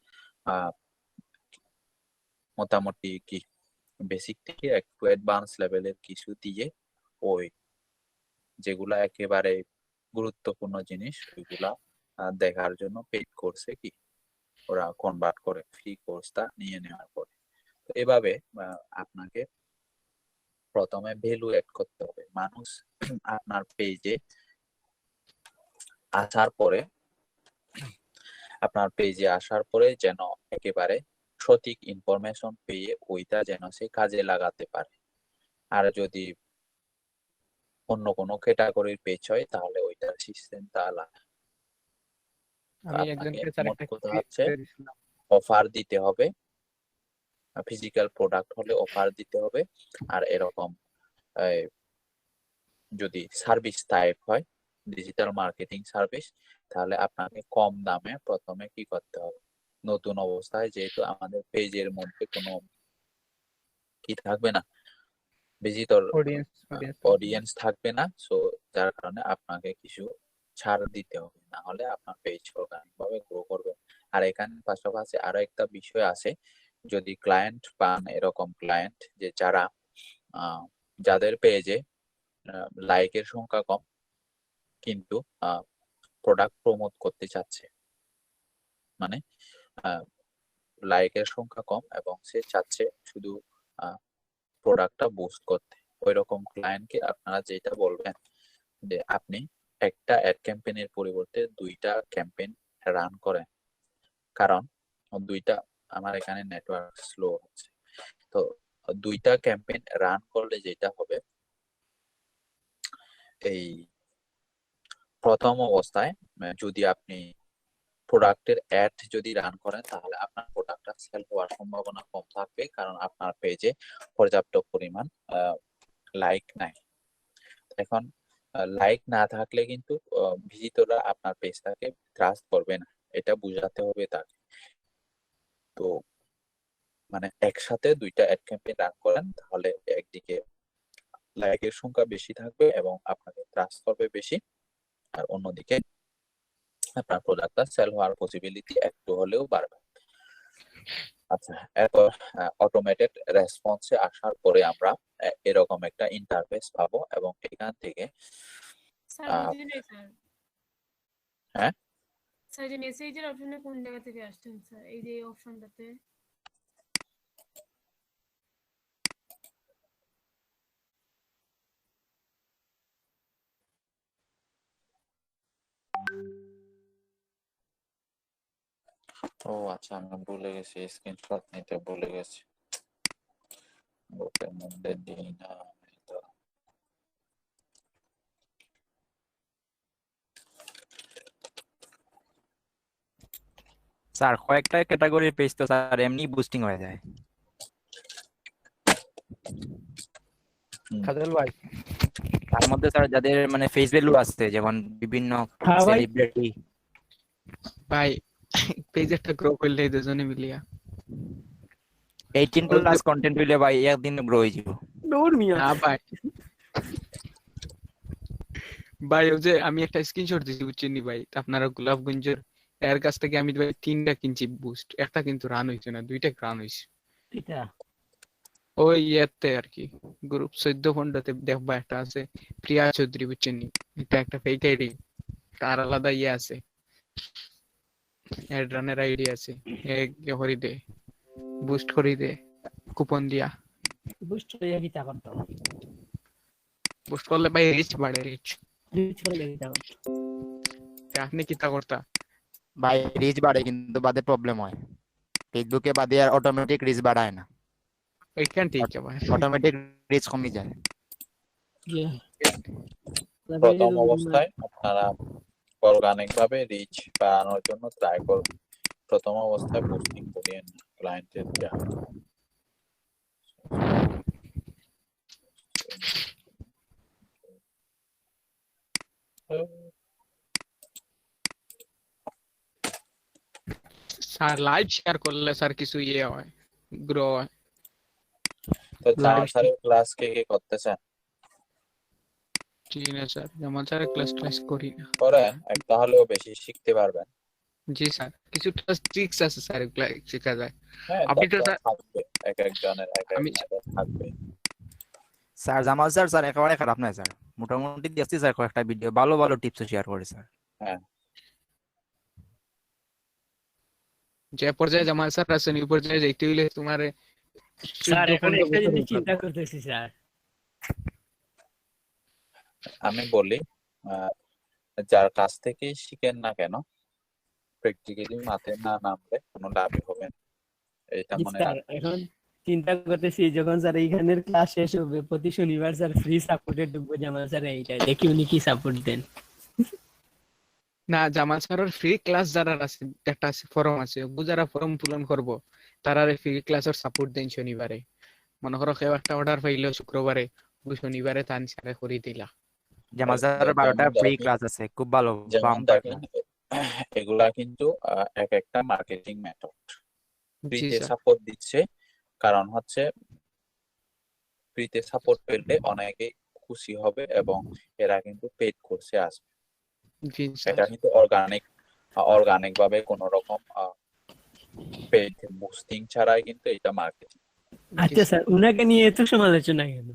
মোটামুটি কি বেসিক থেকে একটু অ্যাডভান্স লেভেলের কিছু দিয়ে ওই যেগুলা একেবারে গুরুত্বপূর্ণ জিনিস ওইগুলা দেখার জন্য পেইড কোর্সে কি ওরা কনভার্ট করে ফ্রি কোর্সটা নিয়ে নেওয়ার পরে। তো এভাবে আপনাকে প্রথমে ভ্যালু অ্যাড করতে হবে। মানুষ আপনার পেজে আসার পরে যেন একেবারে সঠিক ইনফরমেশন পেয়ে ওইটা যেন সে কাজে লাগাতে পারে। আর যদি অন্য কোনো ক্যাটাগরির পেজ হয় তাহলে ওইটার সিস্টেমটা আলাদা। আমি একজনকে স্যার একটা কথা হচ্ছে অফার দিতে হবে, ফিজিক্যাল প্রোডাক্ট হলে অফার দিতে হবে, আর এরকম যদি সার্ভিস টাইপ হয় ডিজিটাল মার্কেটিং সার্ভিস, তাহলে আপনাকে কম দামে প্রথমে কি করতে হবে, নতুন অবস্থায় যেহেতু আমাদের পেজের মধ্যে কোনো কি থাকবে না, ভিজিটর অডিয়েন্স অডিয়েন্স থাকবে না, সো যার কারণে আপনাকে কিছু ছাড় দিতে হবে, না হলে আপনার পেজ অর্গানিক ভাবে গ্রো করবে। আর এখানে পাশাপাশি আরো একটা বিষয় আছে, যদি ক্লায়েন্ট পান, এরকম ক্লায়েন্ট যে যারা যাদের পেজে লাইকের সংখ্যা কম কিন্তু প্রোডাক্ট প্রমোট করতে চাচ্ছে, মানে লাইকের সংখ্যা কম এবং সে চাচ্ছে শুধু প্রোডাক্টটা বুস্ট করতে, ওই রকম ক্লায়েন্টকে আপনারা যেটা বলবেন যে আপনি একটা অ্যাড ক্যাম্পেইনের পরিবর্তে 2টা ক্যাম্পেইন রান করেন, কারণ দুইটা, আমার এখানে নেটওয়ার্ক স্লো হচ্ছে, তো 2টা ক্যাম্পেইন রান করলে যেটা হবে, এই প্রথম অবস্থায় যদি আপনি প্রোডাক্টের অ্যাড যদি রান করেন, তাহলে আপনার প্রোডাক্টটা সেল হওয়ার সম্ভাবনা কম থাকবে, কারণ আপনার পেজে পর্যাপ্ত পরিমাণ লাইক নাই। এখন লাইক না থাকলে কিন্তু ভিজিটররা আপনার পেজটাকে ট্রাস্ট করবে না, এটা বুঝাতে হবে তাকে। তো মানে একসাথে 2টা অ্যাড ক্যাম্পেইন রান করেন, তাহলে একদিকে লাইকের সংখ্যা বেশি থাকবে এবং আপনাকে ট্রাস্ট করবে বেশি, আর অন্যদিকে আপনার প্রোডাক্টটা সেল হওয়ার পসিবিলিটি একটু হলেও বাড়বে। আচ্ছা, এরপর অটোমেটেড রেসপন্সে আসার পরে আমরা এরকম একটা ইন্টারফেস পাবো, এবং এখান থেকে স্যার বুঝি নাই স্যার। হ্যাঁ স্যার যে মেসেজের অপশনে কোন জায়গা থেকে আসছেন স্যার, এই যে অপশনটাতে? ও আচ্ছা, আমি ভুলে গেছি, স্ক্রিনশট নিতে ভুলে গেছি, গ্রুপের মধ্যে দিই না এটা। স্যার কয়েকটা ক্যাটাগরির পেজ তো স্যার এমনি বুস্টিং হয়ে যায়। খাদল ভাই, তার মধ্যে স্যার যাদের মানে ফেস ভ্যালু আছে, যেমন বিভিন্ন হ্যাঁ ভাই। সেলিব্রিটি, ভাই পেজ একটা গ্রো করলে দুজনে মিলিয়া 18+ কন্টেন্ট হইলে ভাই একদিন গ্রো হয়ে যাব। দৌড় মিয়া। না ভাই ভাই ওই যে আমি একটা স্ক্রিনশট দিছি বুঝছেন নি ভাই, আপনারা গোলাপগঞ্জের এর কাছ থেকে আমি ভাই 3টা কিনছি বুস্ট, একটা কিন্তু রান হইছে না, 2টা রান হইছে এটা ওই ইয়েতে আর কি, গ্রুপ 14 দেখবা একটা আছে প্রিয়া চৌধুরী বুঝছেন নি, এটা একটা ফেক আইডি, তার আলাদা ইয়ে আছে, অ্যাড রানের আইডি আছে, হরি দে বুস্ট করি দে কুপন দিয়া, বুস্ট হয়ে গিয়ে করতো, বুস্ট করলে ভাই রিচ বাড়ে, রিচ। রিচ করে গিয়ে করতো। আপনি কি তা করতা? ভাই রিচ বাড়ে কিন্তু বাদে প্রবলেম হয়, ফেসবুকে বাদে আর অটোমেটিক রিচ বাড়ায় না, ওইখান ঠিক ভাই অটোমেটিক রিচ কমে যায়। প্রথম অবস্থায় আপনারা অর্গানিক ভাবে রিচ বাড়ানোর জন্য ট্রাই করুন, প্রথম অবস্থায় পোস্টিং করিয়েন ক্লায়েন্টের দেওয়া। স্যার লাইভ শেয়ার করলে স্যার কিছু ইয়ে হয়, গ্রো হয়। তো জামাল স্যারের ক্লাস কে কে করতে চান? জি না স্যার, যেমন স্যার ক্লাস করি না। করেন, একটা হলেও বেশি শিখতে পারবেন। জি স্যার, কিছু ট্রিক্স আছে স্যার, এগুলা শেখা যায়। হ্যাঁ, আপনি তো দরকার স্যার থাকবে, এক একজনের এক এক আমি- method থাকবে। স্যার জামাল স্যার স্যার একেবারে খারাপ নয় স্যার, মোটামুটি দেখছি স্যার কয়েকটা ভিডিও, ভালো ভালো টিপস শেয়ার করে স্যার। হ্যাঁ, যে পর্যায়ে জামাল স্যার আছেন ওই পর্যায়ে যাইতে হইলে তোমার স্যার এখন একটা জিনিস চিন্তা করতেছি স্যার, আমি বলি যার কাছ থেকেই শিখেন না কেন, প্র্যাকটিক্যালি মাঠে না নামলে কোনো লাভই হবে না, এটা মনে স্যার রাখবেন। এখন চিন্তা করতেছি যখন স্যার এইখানের ক্লাস শেষ হবে প্রতি শনিবার স্যার ফ্রি সাপোর্টে ঢুকবো, জামাল স্যার এইটা দেখি উনি কি সাপোর্ট দেন। না, জামাল স্যারের ফ্রি ক্লাস যারা আছে, একটা আছে ফরম আছে, যারা ফরম পূরণ করবো তারা ফ্রি ক্লাসের সাপোর্ট দেন শনিবারে। মনে করো কেউ একটা অর্ডার পাইলো শুক্রবারে, ওই শনিবারে তান স্যারে করে দিলা, জামাল স্যার 12টা যেমন ফ্রি দেখেন ক্লাস আছে, খুব ভালো যেমন বাম্পার দেখেন এগুলা কিন্তু এক একটা মার্কেটিং মেথড। জি ফ্রিতে স্যার। সাপোর্ট দিচ্ছে, কারণ হচ্ছে ফ্রিতে সাপোর্ট পেলে অনেকে খুশি হবে এবং এরা কিন্তু পেড কোর্সে আসবে। জি স্যার। এটা কিন্তু অর্গানিক ভাবে কোন রকম পেড বুস্টিং ছাড়াই কিন্তু এটা মার্কেটিং। আচ্ছা স্যার, উনাকে নিয়ে এত সমালোচনা কেন?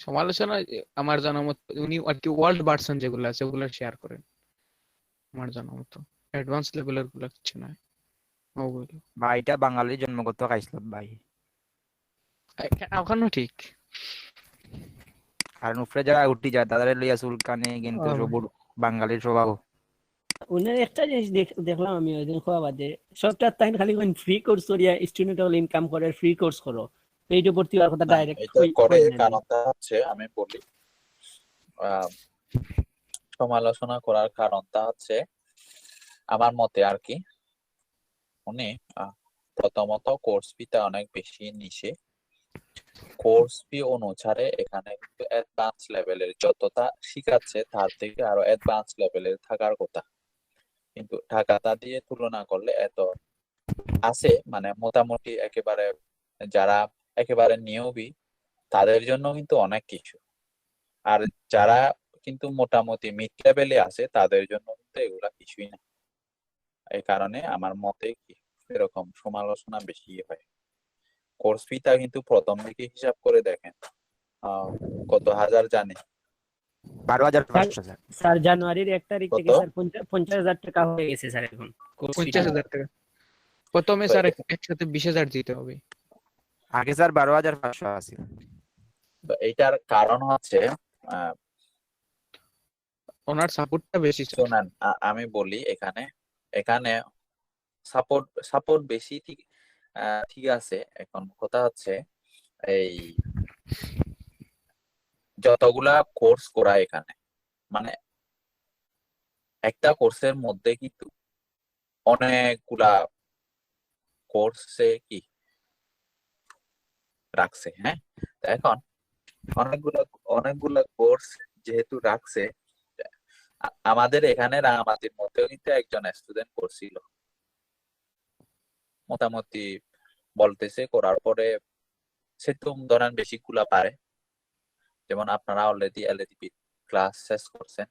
সমালোচনা আমার জানা মতো উনি আর কি ওয়ার্ল্ড ভার্সন যেগুলো আছে ওগুলো শেয়ার করেন আমার জানা মতো, অ্যাডভান্স লেভেলের গুলো কিছু না ওগুলো। ভাইটা বাঙালির জন্মগত খাইছিল ভাই, ওখানেও ঠিক। কারণ উপরে যারা উঠি যায় তাদের লইয়া চুলকানি, কিন্তু ও, সবুর বাঙালির স্বভাব। উনার একটা জিনিস দেখলাম আমি ওই দিন খোয়া বাদে, সবটা তাই খালি ফ্রি কোর্স করিয়া স্টুডেন্ট হল ইনকাম করে, ফ্রি কোর্স করো, পেইড ভর্তি হওয়ার কথা না, ডাইরেক্ট এটা করে কই না। কারণটা হচ্ছে আমি বলি, আহ, সমালোচনা করার কারণটা হচ্ছে আমার মতে আর কি, উনি প্রথমত কোর্স ফিটা অনেক বেশি নিছে। কোর্স ফি অনুসারে এখানে কিন্তু অ্যাডভান্স লেভেলের যতটা শিখাচ্ছে তার থেকে আরো অ্যাডভান্স লেভেলের থাকার কথা, কিন্তু টাকাটা দিয়ে তুলনা করলে এত আছে, মানে মোটামুটি একেবারে যারা একেবারে নিউবি তাদের জন্য কিন্তু অনেক কিছু, আর যারা কিন্তু মোটামুটি মিড লেভেলে আছে তাদের জন্য কিন্তু এগুলা কিছুই না। এই কারণে আমার মতে কি এরকম সমালোচনা বেশি হয়। কোর্স ফিটা কিন্তু প্রথম দিকে হিসাব করে দেখেন কত হাজার জানে, 12,500 স্যার। স্যার জানুয়ারির 1 তারিখ কত? থেকে স্যার 50,000 টাকা হয়ে গেছে স্যার এখন কোর্স ফি। 50,000 টাকা প্রথমে স্যার একসাথে 20,000 দিতে হবে। আগে স্যার 12,500 আছে। তো এইটার কারণ হচ্ছে ওনার সাপোর্টটা বেশি স্যার। শোনেন, আমি বলি এখানে এখানে সাপোর্ট বেশি, ঠিক ঠিক আছে। এখন কথা হচ্ছে এই যতগুলা কোর্স করা এখানে, মানে একটা কোর্সের মধ্যে কিন্তু অনেকগুলা কোর্সে কি রাখছে, হ্যাঁ। তো এখন অনেকগুলা কোর্স যেহেতু রাখছে, আমাদের এখানে রাঙামাটির মধ্যেও কিন্তু একজন স্টুডেন্ট করছিল, মোটামুটি বলতেছে করার পরে সে তো ধরেন বেশিগুলা পারে, যেমন আপনারা অলরেডি এলএডিপি ক্লাস শেষ করছেন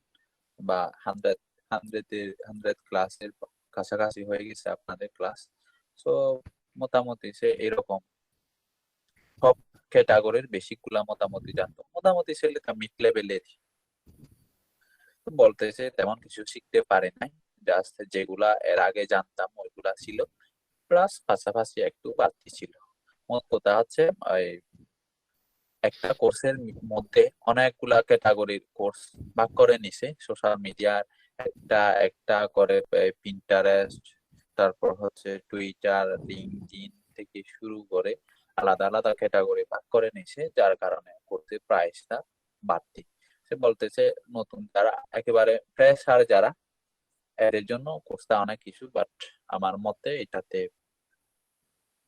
বা 100 ক্লাসের কাছাকাছি হয়ে গেছে আপনাদের ক্লাস। সো মোটামুটি সে এরকম সব ক্যাটাগরির বেশিগুলা মোটামুটি জানতো, মোটামুটি ছেলেটা মিড লেভেলের। তো বলতেছে তেমন কিছু শিখতে পারে নাই, জাস্ট যেগুলা এর আগে জানতাম ওইগুলা ছিল, প্লাস পাশাপাশি একটু বাড়তি ছিল। মোট কথা হচ্ছে একটা কোর্সের মধ্যে অনেকগুলা ক্যাটাগরির কোর্স ভাগ করে নিছে। সোশ্যাল মিডিয়ার একটা একটা করে পিন্টারেস্ট, তারপর হচ্ছে টুইটার, লিঙ্কডইন থেকে শুরু করে আলাদা আলাদা ক্যাটাগরি ভাগ করে নিছে, যার কারণে কোর্সের প্রাইসটা বাড়তি। সে বলতেছে নতুন যারা একেবারে ফ্রেশার যারা, এদের জন্য কোর্সটা অনেক কিছু, বাট আমার মতে এটাতে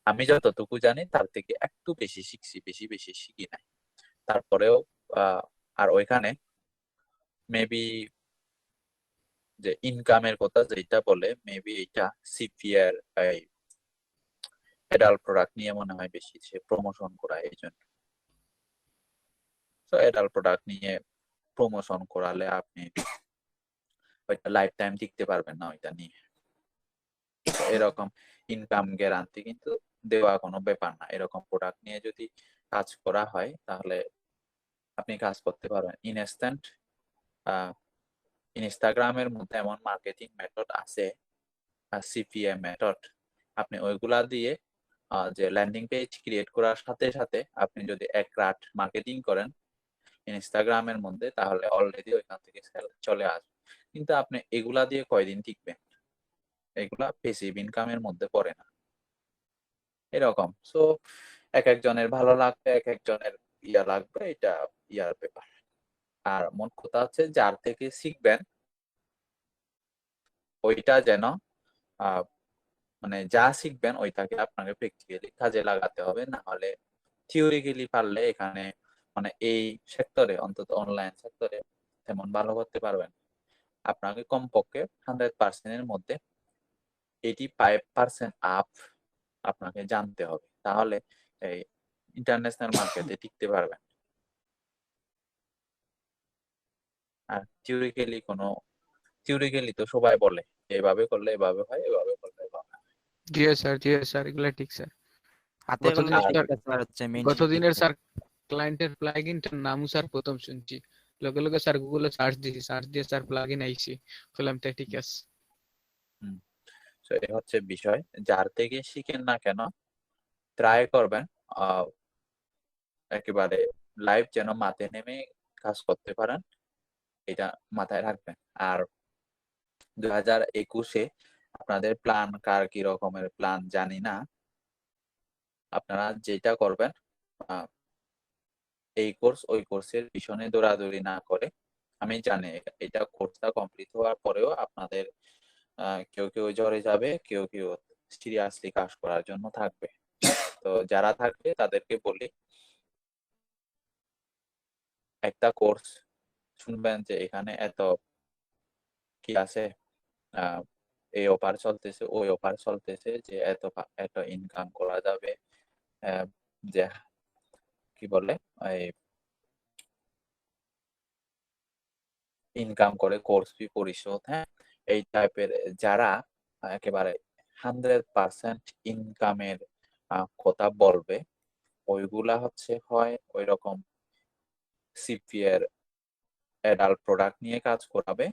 আমি যতটুকু জানি তার থেকে একটু বেশি শিখছি, বেশি শিখি নাই। তারপরেও আর ওইখানে মেবি যে ইনকামের কথা যেটা বলে, মেবি এটা সিপিআর এডাল্ট প্রোডাক্ট নিয়ে মনে হয় বেশি সে প্রমোশন করা, এই জন্য। তো এডাল্ট প্রোডাক্ট নিয়ে প্রমোশন করালে আপনি ওইটা লাইফ টাইম টিকতে পারবেন না ওইটা নিয়ে। এরকম ইনকাম গ্যারান্টি কিন্তু দেওয়া কোনো ব্যাপার না। এরকম প্রোডাক্ট নিয়ে যদি কাজ করা হয় তাহলে আপনি কাজ করতে পারবেন ইনস্ট্যান্ট। ইনস্টাগ্রামের মধ্যে এমন মার্কেটিং মেথড আছে, সিপিএম মেথড, আপনি ওইগুলা দিয়ে যে ল্যান্ডিং পেজ ক্রিয়েট করার সাথে সাথে আপনি যদি 1 রাত মার্কেটিং করেন ইনস্টাগ্রামের মধ্যে, তাহলে অলরেডি ওইখান থেকে সেল চলে আসবে। কিন্তু আপনি এগুলা দিয়ে কয়দিন টিকবেন? এগুলা প্যাসিভ ইনকামের মধ্যে পড়ে না, এরকম। সো এক একজনের ভালো লাগবে, এক একজনের ইয়া লাগবে, এটা ইয়ার ব্যাপার। আর মোট কথা হচ্ছে যার থেকে শিখবেন ওইটা যেন মানে যা শিখবেন ওইটাকে আপনাকে প্র্যাকটিক্যালি কাজে লাগাতে হবে, না হলে থিওরিক্যালি পারলে এখানে মানে এই সেক্টরে, অন্তত অনলাইন সেক্টরে তেমন ভালো করতে পারবেন। আপনাকে কমপক্ষে 100% এর মধ্যে 85% আপ আপনাকে জানতে হবে, তাহলে এই ইন্টারন্যাশনাল মার্কেটে টিকতে পারবেন। আর থিওরিক্যালি তো সবাই বলে এভাবে করলে এভাবে হয়, এভাবে করলে এভাবে হয়। জি স্যার এগুলা ঠিক স্যার। হাতে কলমে গতদিনের স্যার শিক্ষা স্যার হচ্ছে মেইন গতদিনের স্যার ক্লায়েন্টের প্লাগইনটার নামও স্যার প্রথম শুনছি, লগে লগে স্যার গুগলে সার্চ দিছি, সার্চ দিয়ে স্যার প্লাগইন আইছি, বললাম তাই ঠিক আছে। তো এই হচ্ছে বিষয়, যার থেকে শিখেন না কেন ট্রাই করবেন একেবারে লাইভ যেন মাঠে নেমে কাজ করতে পারেন, এটা মাথায় রাখবেন। আর 2021-এ আপনাদের প্ল্যান কার কি রকমের প্ল্যান জানি না, আপনারা যেটা করবেন এই কোর্স ওই কোর্সের পিছনে দৌড়াদৌড়ি না করে, আমি জানি এটা কোর্সটা কমপ্লিট হওয়ার পরেও আপনাদের কেউ কেউ জ্বরে যাবে, কেউ কেউ সিরিয়াসলি কাজ করার জন্য থাকবে। তো যারা থাকবে তাদেরকে বলি একটা কোর্স শুনবেন যে এখানে এত কি আছে, এই অফার চলতেছে ওই অফার চলতেছে, যে এত ইনকাম করা যাবে, যে কি বলে এই ইনকাম করে কোর্স ফি পরিশোধ, হ্যাঁ এই টাইপের যারা একেবারে 100% ইনকামের কথা বলবে, ওইগুলা হচ্ছে হয় ওই রকম সিপিএর অ্যাডাল্ট প্রোডাক্ট নিয়ে কাজ করাবে,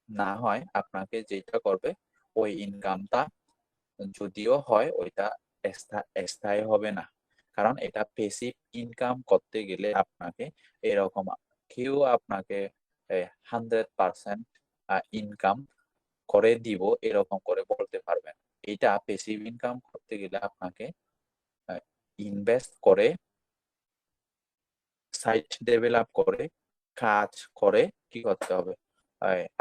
না হয় আপনাকে যেটা করবে ওই ইনকামটা যদিও হয় ওইটা স্থায়ী হবে না, কারণ এটা প্যাসিভ ইনকাম করতে গেলে আপনাকে এরকম কেউ আপনাকে 100% ইনকাম করে দিব এরকম করে বলতে পারবেন। এটা প্যাসিভ ইনকাম করতে গেলে আপনাকে ইনভেস্ট করে, সাইট ডেভেলপ করে, কাজ করে কি করতে হবে,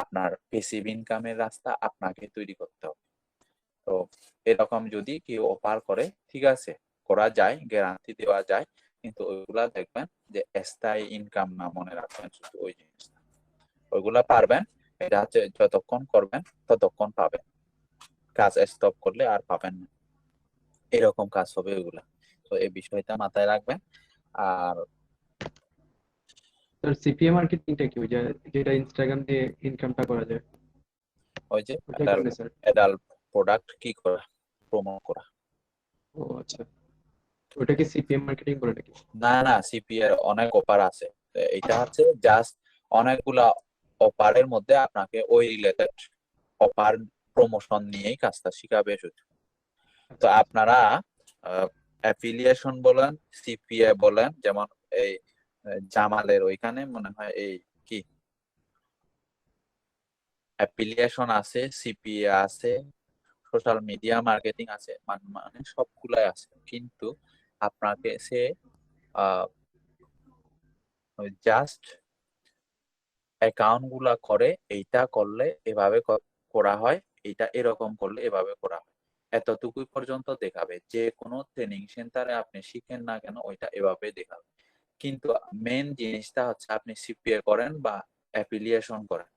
আপনার প্যাসিভ ইনকামের রাস্তা আপনাকে তৈরি করতে হবে। তো এরকম যদি কেউ অফার করে ঠিক আছে, করা যায়, গ্যারান্টি দেওয়া যায়, কিন্তু ওইগুলা দেখবেন যে স্থায়ী ইনকাম না, মনে রাখবেন শুধু ওই জিনিসটা। ওইগুলা পারবেন, এটা হচ্ছে যতক্ষণ করবেন ততক্ষণ পাবেন, কাজ স্টপ করলে আর পাবেন না, এরকম কাজ হবে ওইগুলা। তো এই বিষয়টা মাথায় রাখবেন। আর স্যার সিপিএ মার্কেটিংটা কি, ওই যেটা ইনস্টাগ্রাম দিয়ে ইনকামটা করা যায়, ওই যে ওটা কেমনে স্যার? অ্যাডাল্ট প্রোডাক্ট কি করা, প্রমোট করা। ও আচ্ছা, ওটা কি সিপিএম মার্কেটিং বলে নাকি? না না, সিপি এর অনেক অফার আছে, এটা হচ্ছে জাস্ট অনেকগুলা অফারের মধ্যে আপনাকে ওই রিলেটেড অফার প্রমোশন নিয়েই কাজটা শিখাবে শুধু। তো আপনারা অ্যাফিলিয়েশন বলেন, সিপিএ বলেন, যেমন এই জামালের ওইখানে মনে হয় এই কি অ্যাফিলিয়েশন আছে, সিপিএ আছে, সোশ্যাল মিডিয়া মার্কেটিং আছে, মানে সবগুলাই আছে, কিন্তু আপনাকে সে জাস্ট অ্যাকাউন্ট গুলা করে এইটা করলে এভাবে করা হয়, এইটা এরকম করলে এভাবে করা হয়, এতটুকুই পর্যন্ত দেখাবে। যে কোনো ট্রেনিং সেন্টারে আপনি শিখেন না কেন ওইটা এভাবে দেখাবে, কিন্তু মেন জিনিসটা হচ্ছে আপনি সিপিএ করেন বা অ্যাফিলিয়েশন করেন,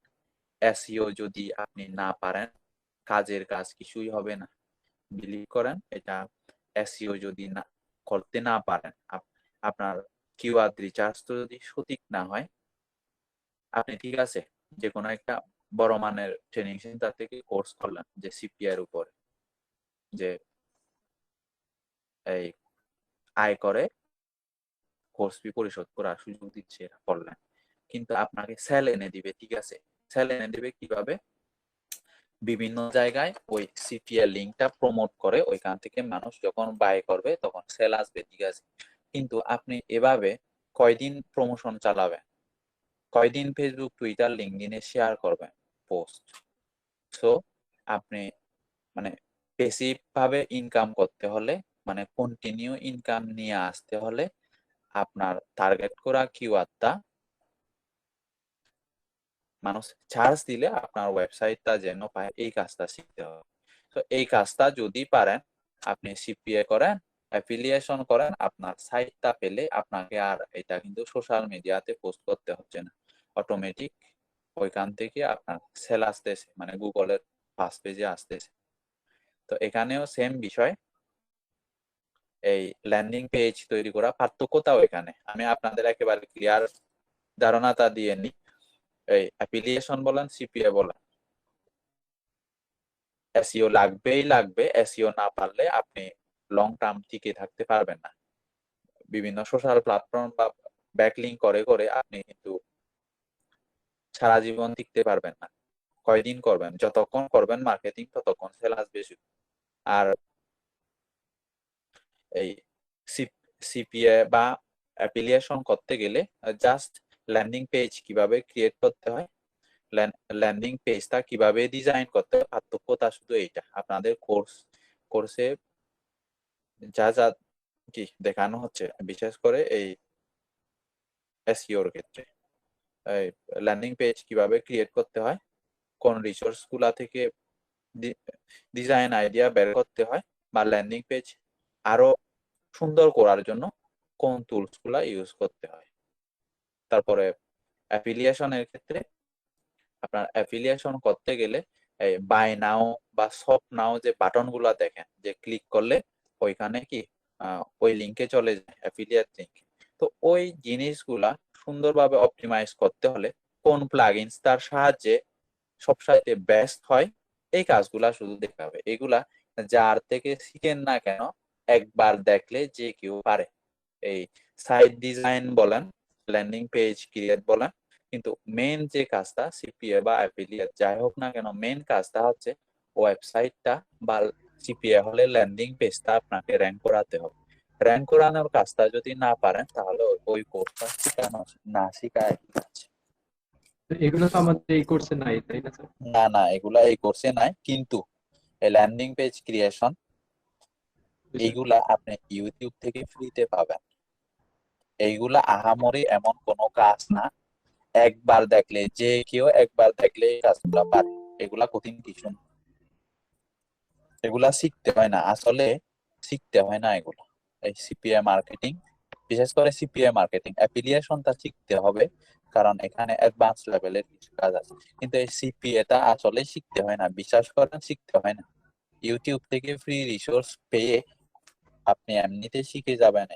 এসইও যদি আপনি না পারেন কাজের কাজ কিছুই হবে না। বিলিভ করেন এটা, এসইও যদি না করতে না পারেন, আপনার কিওয়ার্ড রিসার্চ তো যদি সঠিক না হয়, আপনি ঠিক আছে যে কোনো একটা বড় মানের ট্রেনিং সেন্টার থেকে কোর্স করলেন যে সিপিআই এর উপরে, যে এই আয় করে কোর্স ফি পরিশোধ করার সুযোগ দিচ্ছে, এটা করলেন, কিন্তু আপনাকে সেল এনে দিবে, ঠিক আছে, সেল এনে দিবে কিভাবে, বিভিন্ন জায়গায় ওই সিপিআই লিঙ্কটা প্রমোট করে, ওইখান থেকে মানুষ যখন বাই করবে তখন সেল আসবে, ঠিক আছে, কিন্তু আপনি এভাবে কয়দিন প্রমোশন চালাবেন, কয়দিন ফেসবুক টুইটার লিঙ্কডিনে শেয়ার করবেন পোস্ট। সো আপনি মানে প্যাসিভ ভাবে ইনকাম করতে হলে, মানে কন্টিনিউ ইনকাম নিয়ে আসতে হলে আপনার টার্গেট করা কিওয়ার্ডটা মানুষ চার্জ দিলে আপনার ওয়েবসাইটটা যেন পায়, এই কাজটা শিখতে হবে। তো এই কাজটা যদি পারেন, আপনি সিপিএ করেন, অ্যাফিলিয়েশন করেন, আপনার সাইটটা পেলে আপনাকে আর এটা কিন্তু সোশ্যাল মিডিয়াতে পোস্ট করতে হচ্ছে না, অটোমেটিক ওইখান থেকে আপনার সেল আসতেছে, মানে গুগলের ফার্স্ট পেজে আসতেছে। তো এখানেও সেম বিষয়, এই ল্যান্ডিং পেজ তৈরি করা। পার্থক্যটাও এখানে আমি আপনাদের একেবারে ক্লিয়ার ধারণাটা দিয়ে নিই। এই অ্যাফিলিয়েশন বলেন, সিপিএ বলেন, এসইও লাগবেই লাগবে। এসইও না পারলে আপনি লং টার্ম টিকে থাকতে পারবেন না। বিভিন্ন সোশ্যাল প্ল্যাটফর্ম বা ব্যাকলিং করে করে আপনি কিন্তু সারা জীবন টিকতে পারবেন না। কয়দিন করবেন? যতক্ষণ করবেন মার্কেটিং ততক্ষণ সেল আসবে শুধু। আর এই সিপিএ বা অ্যাফিলিয়েশন করতে গেলে জাস্ট ল্যান্ডিং পেজ কিভাবে ক্রিয়েট করতে হয়, ল্যান্ডিং পেজটা কিভাবে ডিজাইন করতে হয়, পার্থক্যটা শুধু এইটা। আপনাদের কোর্সে যা যা কি দেখানো হচ্ছে, বিশেষ করে এই এসইওর ক্ষেত্রে, ল্যান্ডিং পেজ কিভাবে ক্রিয়েট করতে হয়, কোন রিসোর্স গুলা থেকে ডিজাইন আইডিয়া বের করতে হয়, বা ল্যান্ডিং পেজ আরো সুন্দর করার জন্য কোন টুলস গুলা ইউজ করতে হয়। তারপরে অ্যাফিলিয়েশনের ক্ষেত্রে আপনার অ্যাফিলিয়েশন করতে গেলে এই বাই নাও বা শপ নাও যে বাটন গুলা দেখেন, যে ক্লিক করলে ওইখানে কি ওই লিঙ্কে চলে যায়, অ্যাফিলিয়েট লিঙ্ক। তো ওই জিনিসগুলা সুন্দরভাবে অপটিমাইজ করতে হলে কোন প্লাগইনস তার সাহায্যে সবসাইতে বেস্ট হয়, এই কাজগুলা শুধু দেখতে হবে। এগুলা যার থেকে শিখেন না কেন, একবার দেখলে যে কেউ পারে। এই সাইট ডিজাইন বলেন, ল্যান্ডিং পেজ ক্রিয়েট বলেন, কিন্তু মেন যে কাজটা সিপিএ বা অ্যাফিলিয়েট যাই হোক না কেন, মেন কাজটা হচ্ছে ওয়েবসাইটটা বা সিপিএ হলে ল্যান্ডিং পেজটা আপনাকে র্যাঙ্ক করাতে হবে। র্যাঙ্ক করানোর কাজটা যদি না পারেন তাহলে ওই কোর্সটা শেখানো না শেখায় আছে। এগুলো তো আমাদের এই কোর্সে নাই, তাই না স্যার? না না, এগুলা এই কোর্সে নাই, কিন্তু এই ল্যান্ডিং পেজ ক্রিয়েশন এইগুলা আপনি ইউটিউব থেকে ফ্রিতে পাবেন। এইগুলা আহামরি এমন কোনো কাজ না, একবার দেখলে যে কেউ একবার দেখলে এই কাজগুলা পারে। এগুলা কঠিন কিছু না, এগুলা শিখতে হয় না, আসলে শিখতে হয় না এগুলা। এই সিপিএ মার্কেটিং, বিশেষ করে সিপিএ মার্কেটিং, অ্যাফিলিয়েশনটা শিখতে হবে, কারণ এখানে অ্যাডভান্স লেভেলের কিছু কাজ আছে। কিন্তু এই সিপিএটা আসলে শিখতে হয় না, বিশ্বাস করেন শিখতে হয় না। ইউটিউব থেকে ফ্রি রিসোর্স পেয়ে আপনি এমনিতে শিখে যাবেন।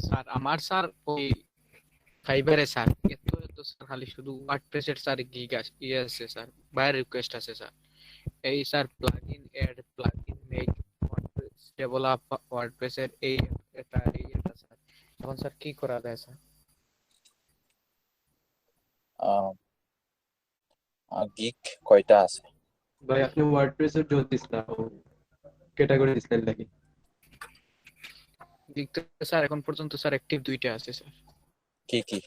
স্যার আমার স্যার ওই ফাইবারে স্যার এত এত স্যার খালি শুধু ওয়ার্ডপ্রেসের স্যার গিগ ইয়ে আছে স্যার, বাইরে রিকোয়েস্ট আছে স্যার। এই sir plugin add, plugin make, WordPress develop, ওয়ার্ডপ্রেসের এই এটা স্যার। এখন স্যার কি করা যায় স্যার? গিগ কয়টা আছে? ভাই আপনি ওয়ার্ডপ্রেসের জন্য দিছিলেন ক্যাটাগরি দিছিলেন নাকি? গিগ তো স্যার এখন পর্যন্ত স্যার অ্যাক্টিভ দুইটা আছে স্যার। কি কি?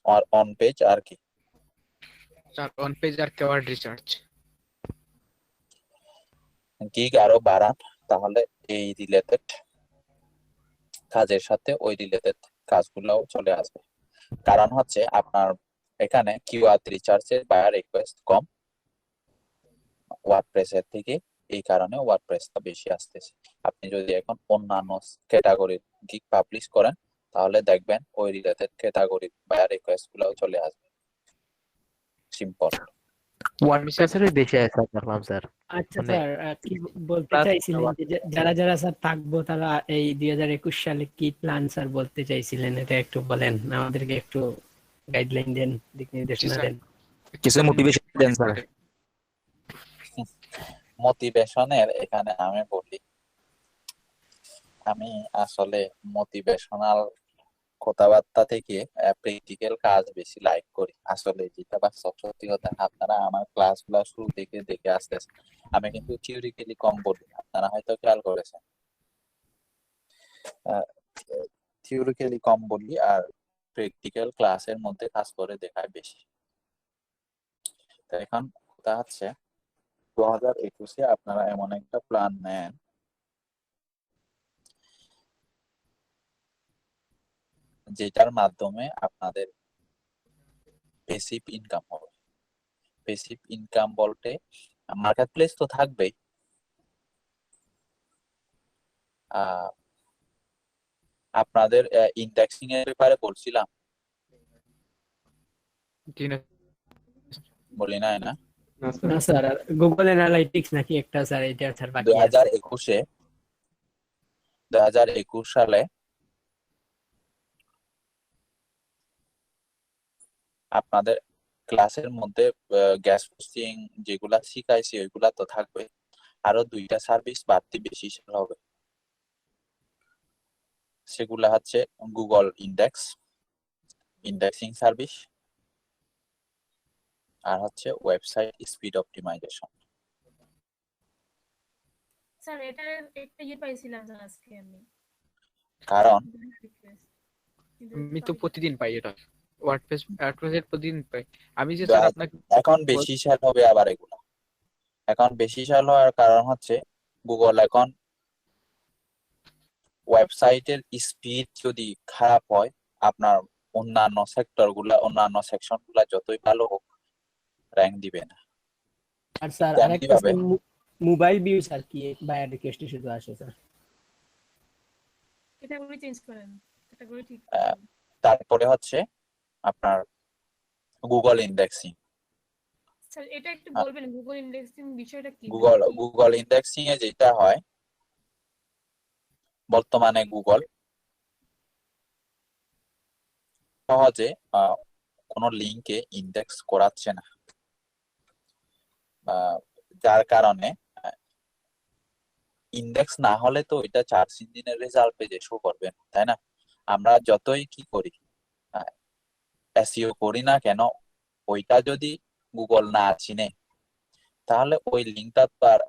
আর অন পেজ আর কি? স্যার অন পেজ আর কিওয়ার্ড রিসার্চ। গিগ আরো বাড়ান, তাহলে এই রিলেটেড কাজের সাথে ওই রিলেটেড কাজগুলোও চলে আসবে। কারণ হচ্ছে আপনার এখানে কিওয়ার্ড রিসার্চের বায়ার রিকোয়েস্ট কম ওয়ার্ডপ্রেসের থেকে, এই কারণে ওয়ার্ডপ্রেসটা বেশি আসতেছে। আপনি যদি এখন অন্যান্য ক্যাটাগরির গিগ পাবলিশ করেন তাহলে দেখবেন ওই রিলেটেড ক্যাটাগরির বায়ার রিকোয়েস্ট গুলোও চলে আসবে। সিম্পল। ওয়ার্ডপ্রেসের বেশি আছে দেখলাম স্যার। আচ্ছা মানে স্যার, কি বলতে plus চাইছিলেন যে যারা যারা স্যার থাকবো তারা এই 2021 সালে কি প্ল্যান স্যার বলতে চাইছিলেন, এটা একটু বলেন, আমাদেরকে একটু গাইডলাইন দেন, দিক নির্দেশনা স্যার। দেন। কিছু মোটিভেশন দেন স্যার। মোটিভেশনের এখানে আমি বলি, আমি আসলে মোটিভেশনাল কথাবার্তা থেকে প্র্যাকটিক্যাল কাজ বেশি লাইক করি। আসলে যেটা বাস্তব সত্যি কথা, আপনারা আমার ক্লাসগুলো শুরু থেকে দেখে আসতেছেন, আমি কিন্তু থিওরিক্যালি কম বলি, আপনারা হয়তো খেয়াল করেছেন। থিওরিক্যালি কম বলি আর প্র্যাকটিক্যাল ক্লাসের মধ্যে কাজ করে দেখায় বেশি। তো এখন কথা হচ্ছে 2021-এ আপনারা এমন একটা প্ল্যান নেন যেটার মাধ্যমে আপনাদের প্যাসিভ ইনকাম হবে। প্যাসিভ ইনকাম বলতে মার্কেট প্লেস তো থাকবেই, আপনাদের ইন্ডেক্সিং এর ব্যাপারে বলছিলাম, জি না বলি নাই না? না না স্যার স্যার, গুগল অ্যানালাইটিক্স নাকি একটা স্যার, এটা স্যার বাকি আছে। 2021 সালে আপনাদের ক্লাসের মধ্যে গ্যাস পোস্টিং যেগুলা শিখাইছি ওইগুলা তো থাকবে, আরো 2টা সার্ভিস বাড়তি বেশি সেল হবে। সেগুলা হচ্ছে গুগল ইন্ডেক্সিং সার্ভিস, আর হচ্ছে ওয়েবসাইট স্পিড অপটিমাইজেশন। স্যার এটা একটা পাইছিলাম স্যার আজকে আমি, কারণ কিন্তু আমি তো প্রতিদিন পাই এটা, ওয়ার্ডপ্রেসের প্রতিদিন পাই। আমি যে স্যার আপনাকে এখন বেশি সেল হবে আবার এগুলা। এখন বেশি সেল হওয়ার কারণ হচ্ছে গুগল এখন ওয়েবসাইটের স্পিড যদি খারাপ হয়, আপনার অন্যান্য সেকশন গুলা যতই ভালো হোক র্যাঙ্ক দিবে না। আর স্যার কেন আরেকটা কিভাবে? মোবাইল ভিউ স্যার কি বায়ার রিকোয়েস্টে শুধু আসে স্যার? ক্যাটাগরি চেঞ্জ করেন, ক্যাটাগরি ঠিক আহ, করেন। তারপরে হচ্ছে আপনার গুগল ইন্ডেক্সিং। স্যার এটা একটু বলবেন গুগল ইন্ডেক্সিং বিষয়টা কি? গুগল ইন্ডেক্সিং এ যেটা হয়, বর্তমানে গুগল সহজে কোনো লিঙ্কে ইন্ডেক্স করাচ্ছে না, যার কারণে ইন্ডেক্স না হলে তো এটা সার্চ ইঞ্জিনের রেজাল্ট পেজে শো করবে না, তাই না? আমরা যতই কি করি, এসইও করি না কেন, ওইটা যদি গুগল না চিনে তাহলে ওই লিঙ্কটা তো আর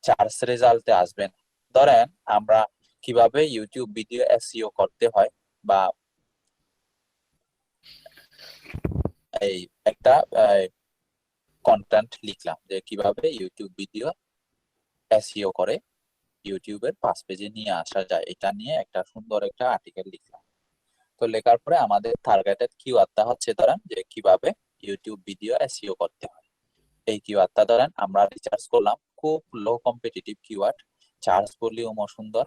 সার্চ রেজাল্টে আসবে না। ধরেন আমরা কিভাবে ইউটিউব ভিডিও এসইও করতে হয়, বা এই একটা কন্টেন্ট লিখলাম যে কিভাবে ইউটিউব ভিডিও এসইও করে ইউটিউবের 5 পেজে নিয়ে আসা যায়, এটা নিয়ে একটা সুন্দর একটা আর্টিকেল লিখলাম। তো লেখার পরে আমাদের টার্গেটেড কিওয়ার্ডটা হচ্ছে ধরেন যে কিভাবে ইউটিউব ভিডিও এসইও করতে হয়। এই কিওয়ার্ডটা ধরেন আমরা রিসার্চ করলাম, খুব লো কম্পিটিটিভ কিওয়ার্ড, চার্জ ভলিউমও সুন্দর,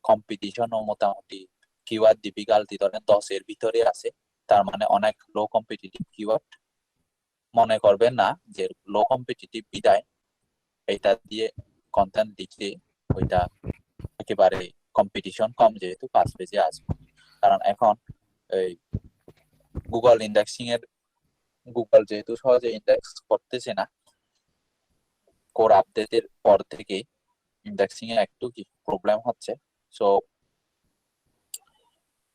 কম্পিটিশনও মোটামুটি, কিওয়ার্ড ডিফিকাল্টি ধরেন 10 এর ভিতরে আছে, তার মানে অনেক লো কম্পিটিটিভ কিওয়ার্ড। মনে করবেন না যে লো কম্পিটিটিভ বিদায় এটা দিয়ে কন্টেন্ট লিখলে ওইটা একেবারে কম্পিটিশন কম, যেহেতু 5 পেজে আসবে। কারণ এখন এই গুগল ইন্ডেক্সিং এর গুগল যেহেতু সহজে ইন্ডেক্স করতেছে না, কোর আপডেটের পর থেকে ইন্ডেক্সিং এ একটু কি প্রবলেম হচ্ছে। সো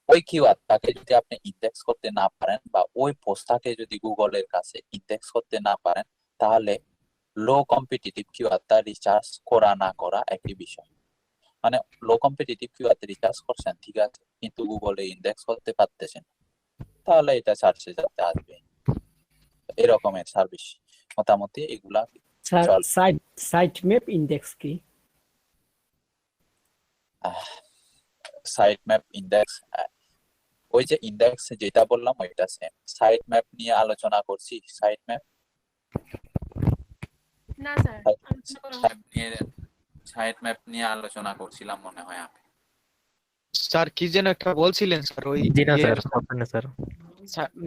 ওই কিওয়ার্ডটাকে যদি আপনি ইন্ডেক্স করতে না পারেন, বা ওই পোস্টটাকে যদি গুগলের কাছে ইন্ডেক্স করতে না পারেন, তাহলে লো কম্পিটিটিভ কিওয়ার্ডটা রিসার্চ করা না করা একই বিষয়। মানে লো কম্পিটিটিভ কিওয়ার্ড রিসার্চ করছেন ঠিক আছে, কিন্তু গুগলে ইন্ডেক্স করতে পারতেছেন, তাহলে এটা সার্চ রেজাল্টে আসবে। এরকমের সার্ভিস মোটামুটি এগুলা স্যার চল। সাইট ম্যাপ ইন্ডেক্স কি? সাইট ম্যাপ ইন্ডেক্স, ওই যে ইন্ডেক্স যেটা বললাম ওইটা সেম। সাইট ম্যাপ নিয়ে আলোচনা করছি, সাইট ম্যাপ না স্যার আলোচনা করা হয়। সাইট ম্যাপ নিয়ে আলোচনা করছিলাম মনে হয় আমি। স্যার কি যেন একটা বলছিলেন স্যার, ওই জি না ইয়ে- স্যার, করবেন না স্যার।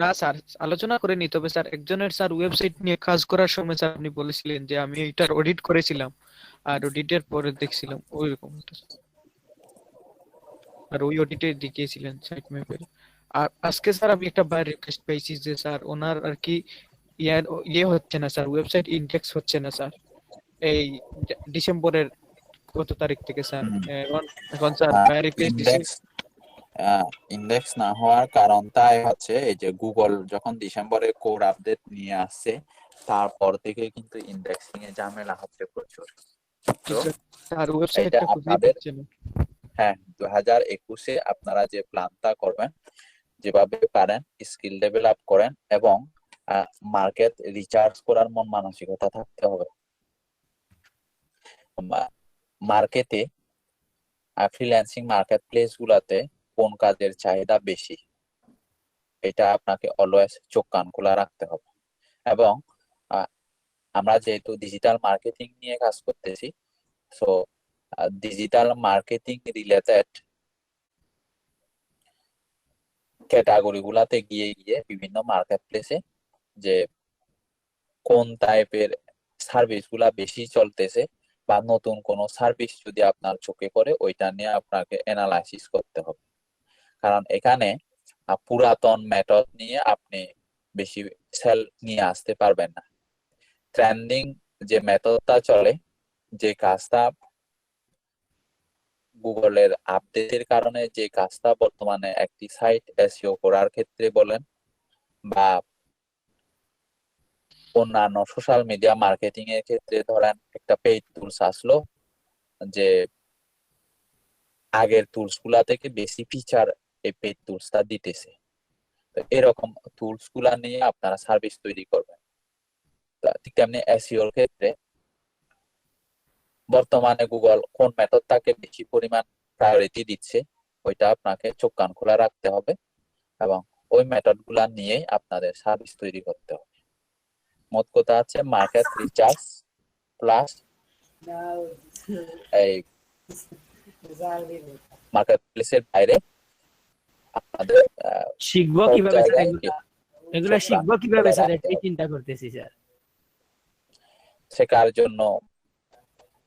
না স্যার আলোচনা করেনি, তবে স্যার একজনের স্যার ওয়েবসাইট নিয়ে কাজ করার সময় স্যার আপনি বলেছিলেন যে আমি এটার অডিট করেছিলাম, আর অডিটের পরে দেখছিলাম ওইরকম একটা, আর ওই অডিটে দেখিয়েছিলেন সাইট ম্যাপের। আর আজকে স্যার আমি একটা বার রিকোয়েস্ট পেয়েছি যে স্যার ওনার আর কি ইয়ে হচ্ছে না স্যার, ওয়েবসাইট ইন্ডেক্স হচ্ছে না স্যার, এই ডিসেম্বরের কত তারিখ থেকে স্যার। এখন স্যার বার রিকোয়েস্ট দিছি। ইন্ডেক্স না হওয়ার কারণটাই হচ্ছে এই যে গুগল যখন ডিসেম্বরে কোর আপডেট নিয়ে আসছে, তারপর থেকে কিন্তু ইন্ডেক্সিং এ ঝামেলা হচ্ছে প্রচুর। তো স্যার ওয়েবসাইটটা এটা খুঁজে আপনাদের পাচ্ছি না। হ্যাঁ 2021-এ আপনারা যে প্ল্যানটা করবেন যেভাবে পারেন স্কিল ডেভেলপ করেন এবং মার্কেট রিসার্চ করার মন মানসিকতা থাকতে হবে। মার্কেটে ফ্রিল্যান্সিং মার্কেট প্লেস গুলাতে কোন কাজের চাহিদা বেশি, এটা আপনাকে অলওয়েজ চোখ কান খোলা রাখতে হবে। এবং আমরা যেহেতু ডিজিটাল মার্কেটিং নিয়ে কাজ করতেছি, so digital marketing related category গুলাতে গিয়ে গিয়ে বিভিন্ন মার্কেট প্লেসে যে কোন টাইপের সার্ভিস গুলা বেশি চলতেছে বা নতুন কোন সার্ভিস যদি আপনার চোখে পড়ে ওইটা নিয়ে আপনাকে অ্যানালাইসিস করতে হবে। কারণ এখানে পুরাতন মেথড নিয়ে আপনি বেশি সেল নিয়ে আসতে পারবেন না। ট্রেন্ডিং যে মেথডটা চলে, যে কাজটা গুগলের আপডেটের কারণে যে কাজটা বর্তমানে একটি সাইট এসইও করার ক্ষেত্রে বলেন বা অন্যান্য সোশ্যাল মিডিয়া মার্কেটিং এর ক্ষেত্রে, ধরেন একটা পেইড টুলস আসলো যে আগের টুলস গুলা থেকে বেশি ফিচার এই পেইড টুলসটা দিতেছে, তো এরকম টুলস গুলা নিয়ে আপনারা সার্ভিস তৈরি করবেন। ঠিক তেমনি এসইওর ক্ষেত্রে বর্তমানে গুগল কোন মেথডটাকে বেশি পরিমাণ প্রায়োরিটি দিচ্ছে ওইটা আপনাকে চোখ কান খোলা রাখতে হবে এবং ওই মেথড গুলা নিয়ে আপনাদের সার্ভিস তৈরি করতে হবে। মোট কথা আছে মার্কেট রিসার্চ প্লাস এই মার্কেট প্লেসের বাইরে আপনাদের শিখবো সব কিভাবে স্যার জায়গায় এগুলা চোখ কান শিখবো কিভাবে খোলা স্যার রাখতে এটাই হবে। চিন্তা করতেছি স্যার। শেখার জন্য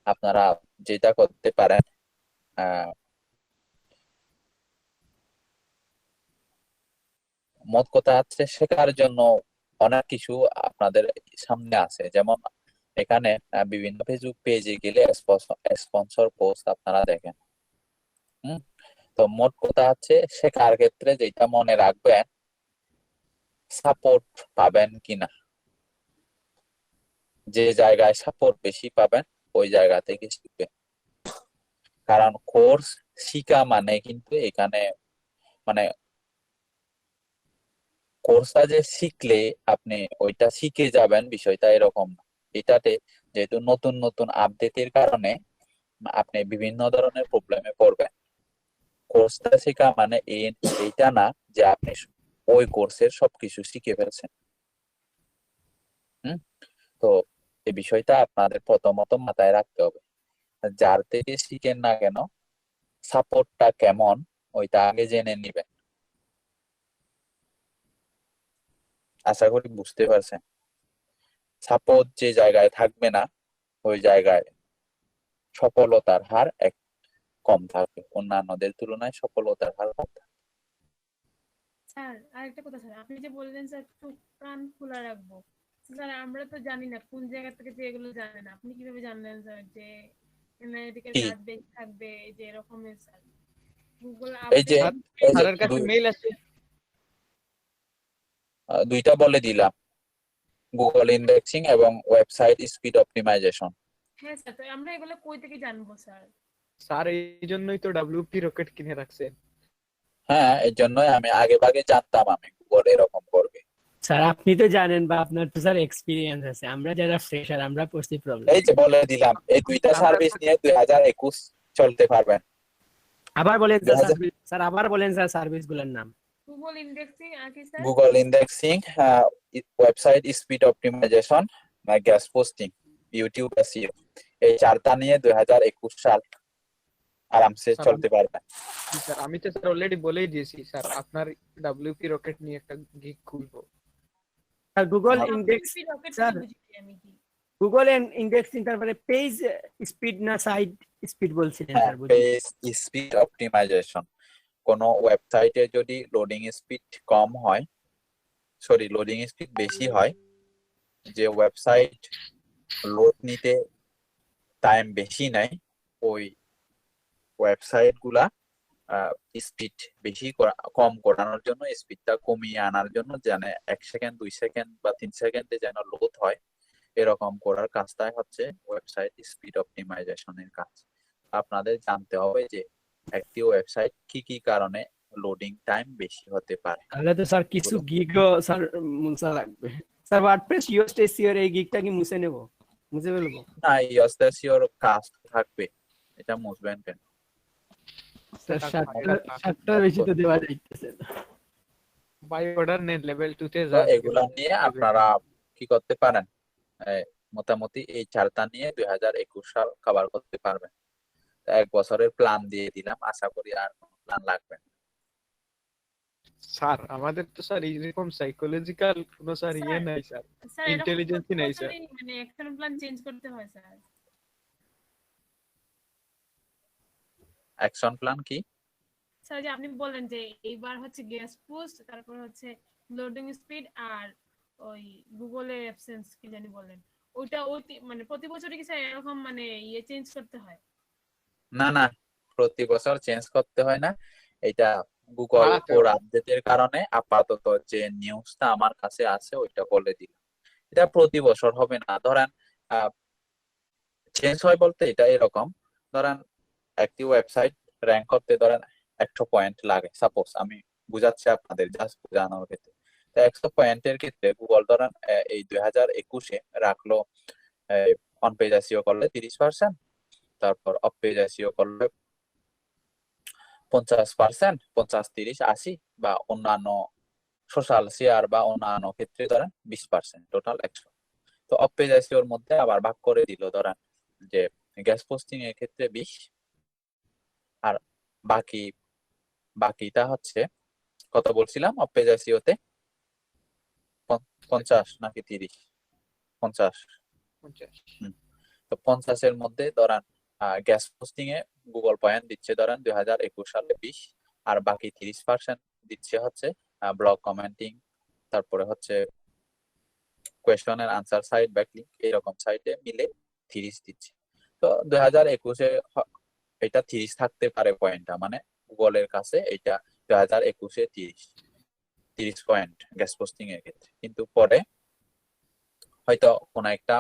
আপনারা যেটা করতে পারেন, মোট কথা হচ্ছে শেখার জন্য অনেক কিছু আপনাদের সামনে আছে। যেমন এখানে বিভিন্ন ফেসবুক পেজে গেলে স্পন্সর পোস্ট আপনারা দেখেন। তো মোট কথা হচ্ছে শেখার ক্ষেত্রে যেটা মনে রাখবেন, সাপোর্ট পাবেন কিনা। যে জায়গায় সাপোর্ট বেশি পাবেন ওই জায়গা থেকে শিখবেন। কারণ কোর্স শিখা মানে কিন্তু এখানে মানে কোর্সটা যে শিখলে আপনি ওইটা শিখে যাবেন বিষয়টা এরকম না। এটাতে যেহেতু নতুন নতুন আপডেটের কারণে আপনি বিভিন্ন ধরনের প্রবলেমে পড়বেন। কোর্সটা শেখা মানে এইটা না যে আপনি ওই কোর্সের সবকিছু শিখে ফেলছেন। তো এই বিষয়টা আপনাদের প্রথমত মাথায় রাখতে হবে। যার থেকে শিখেন না কেন সাপোর্টটা কেমন ওইটা আগে জেনে নিবেন। আশা করি বুঝতে পারছেন। সাপোর্ট যে জায়গায় থাকবে না ওই জায়গায় সফলতার হার কম থাকবে, অন্যান্যদের তুলনায় সফলতার হার কম থাকবে। স্যার আরেকটা কথা স্যার, আপনি যে বললেন স্যার চোখ কান খোলা রাখবো, স্যার আমরা তো জানি না কোন জায়গা থেকে যে এগুলো জানেন, আপনি কিভাবে জানলেন স্যার যে এনালিটিক্যাল কি? কাজ বেশি থাকবে এই যে এরকমের স্যার গুগল এই যে আপডেট? স্যারের কাছে মেইল আছে। দুইটা বলে দিলাম, গুগল ইন্ডেক্সিং এবং ওয়েবসাইট স্পিড অপটিমাইজেশন। হ্যাঁ স্যার, তো আমরা এগুলো কই থেকে জানবো স্যার? স্যার এই জন্যই তো WP রকেট কিনে রাখছে। হ্যাঁ, এই জন্যই আমি আগে ভাগে জানতাম আমি গুগল এরকম করবে। স্যার আপনি তো জানেন বা আপনার তো স্যার এক্সপিরিয়েন্স আছে, আমরা যারা ফ্রেশার আমরা পড়ছি প্রবলেম। এই যে বলে দিলাম, এই দুইটা সার্ভিস নিয়ে 2021 চলতে পারবেন। আবার বলেন স্যার 2000 সার্ভিস, স্যার আবার বলেন স্যার সার্ভিস গুলোর নাম। গুগল ইন্ডেক্সিং আর কি sir? Google indexing, website speed optimization, guest posting, YouTube SEO, এই চারটা নিয়ে 2021 সাল আরামসে স্যার, চলতে পারবেন। স্যার আমি তো স্যার অলরেডি বলেই দিয়েছি স্যার, আপনার WP রকেট নিয়ে একটা গিগ খুলবো। স্যার গুগল আমার- ইন্ডেক্স, WP রকেট স্যার বুঝি আমি কি? গুগল ইন্ডেক্সিং তারপরে পেজ স্পিড না সাইট স্পিড বলছিলেন হ্যাঁ, স্যার? বুঝি। Page speed optimization. কোনো ওয়েবসাইটে যদি লোডিং স্পিড কম হয়, সরি লোডিং স্পিড বেশি হয়, যে ওয়েবসাইট লোড নিতে টাইম বেশি নেয়, ওই ওয়েবসাইট গুলা স্পিড বেশি কম করানোর জন্য, স্পিডটা কমিয়ে আনার জন্য, যেন 1 সেকেন্ড 2 সেকেন্ড বা 3 সেকেন্ডে যেন লোড হয়, এরকম করার কাজটাই হচ্ছে ওয়েবসাইট স্পিড অপটিমাইজেশনের কাজ। আপনাদের জানতে হবে যে একটি ওয়েবসাইট কি কি কারণে লোডিং টাইম বেশি হতে পারে। তাহলে তো স্যার কিছু গিগও স্যার মুছা লাগবে। স্যার ওয়ার্ডপ্রেস ইউএস এসইও এর এই গিগটা কি মুছে নেব, মুছে ফেলবো? না, ইউএসএসইওর কাজ থাকবে, এটা মুছবেন কেন? স্যার টাকা 60টার বেশি তো দেওয়া যাইতেছে না। বাই অর্ডার নেন লেভেল 2 তে তো যান। এগুলা নিয়ে আপনারা কি করতে পারেন, মোটামুটি এই চারটা নিয়ে 2021 সাল কভার করতে পারবেন। তো 1 বছরের প্ল্যান দিয়ে দিলাম, আশা করি আর কোনো প্ল্যান লাগবে না। স্যার আমাদের তো স্যার এইরকম সাইকোলজিক্যাল কোনো স্যার ইয়ে স্যার, নাই স্যার, স্যার এরকম ইন্টেলিজেন্সই নাই স্যার। বছরই মানে অ্যাকশন প্ল্যান চেঞ্জ করতে হয় স্যার। অ্যাকশন প্ল্যান কি? স্যার যে আপনি বললেন যে এইবার হচ্ছে গ্যাস পোস্ট, তারপর হচ্ছে লোডিং স্পিড আর ওই গুগলের অ্যাবসেন্স কি জানি বললেন, ওইটা মানে প্রতি বছরই কি স্যার এরকম মানে ইয়ে চেঞ্জ করতে হয়? না না, প্রতি বছর চেঞ্জ করতে হয় না। এটা গুগল বাড়াতে কোর হয়। আপডেটের কারণে আপাতত যে নিউজটা আমার কাছে আছে ওইটা বলে দিলাম। এটা প্রতি বছর হবে না। ধরেন চেঞ্জ হয় বলতে এটা এরকম, ধরেন একটি ওয়েবসাইট র্যাঙ্ক করতে ধরেন 100 পয়েন্ট লাগে, সাপোজ আমি বুঝাচ্ছি আপনাদের জাস্ট বোঝানোর ক্ষেত্রে। তো 100 পয়েন্টের ক্ষেত্রে গুগল ধরেন এই 2021-এ রাখলো অন পেজ এসইও করলে 30%, তারপর অফ পেজ এসইও করলে 50%, 50, 30, 80 বা অন্যান্য সোশ্যাল শেয়ার বা অন্যান্য ক্ষেত্রে ধরেন 20%, টোটাল 100। তো অফ পেজ এসইওর মধ্যে আবার ভাগ করে দিল, ধরেন যে গ্যাস পোস্টিং এর ক্ষেত্রে 20, আর বাকিটা হচ্ছে কত বলছিলাম অফ পেজ এসইওতে 50 নাকি 30? 50। 50 তো 50 এর মধ্যে ধরেন গ্যাস পোস্টিং এ গুগল পয়েন্ট দিচ্ছে ধরেন 2021 সালে 20, আর বাকি 30% দিচ্ছে হচ্ছে ব্লগ কমেন্টিং, তারপরে হচ্ছে কোয়েশ্চনের আনসার সাইট, ব্যাকলিংক, এরকম সাইটে মিলে 30 দিচ্ছে। তো 2021-এ এটা 30 থাকতে পারে পয়েন্টটা, মানে গুগলের কাছে এটা 2021-এ 30 পয়েন্ট গ্যাস পোস্টিং এর ক্ষেত্রে। কিন্তু পরে হয়তো কোন একটা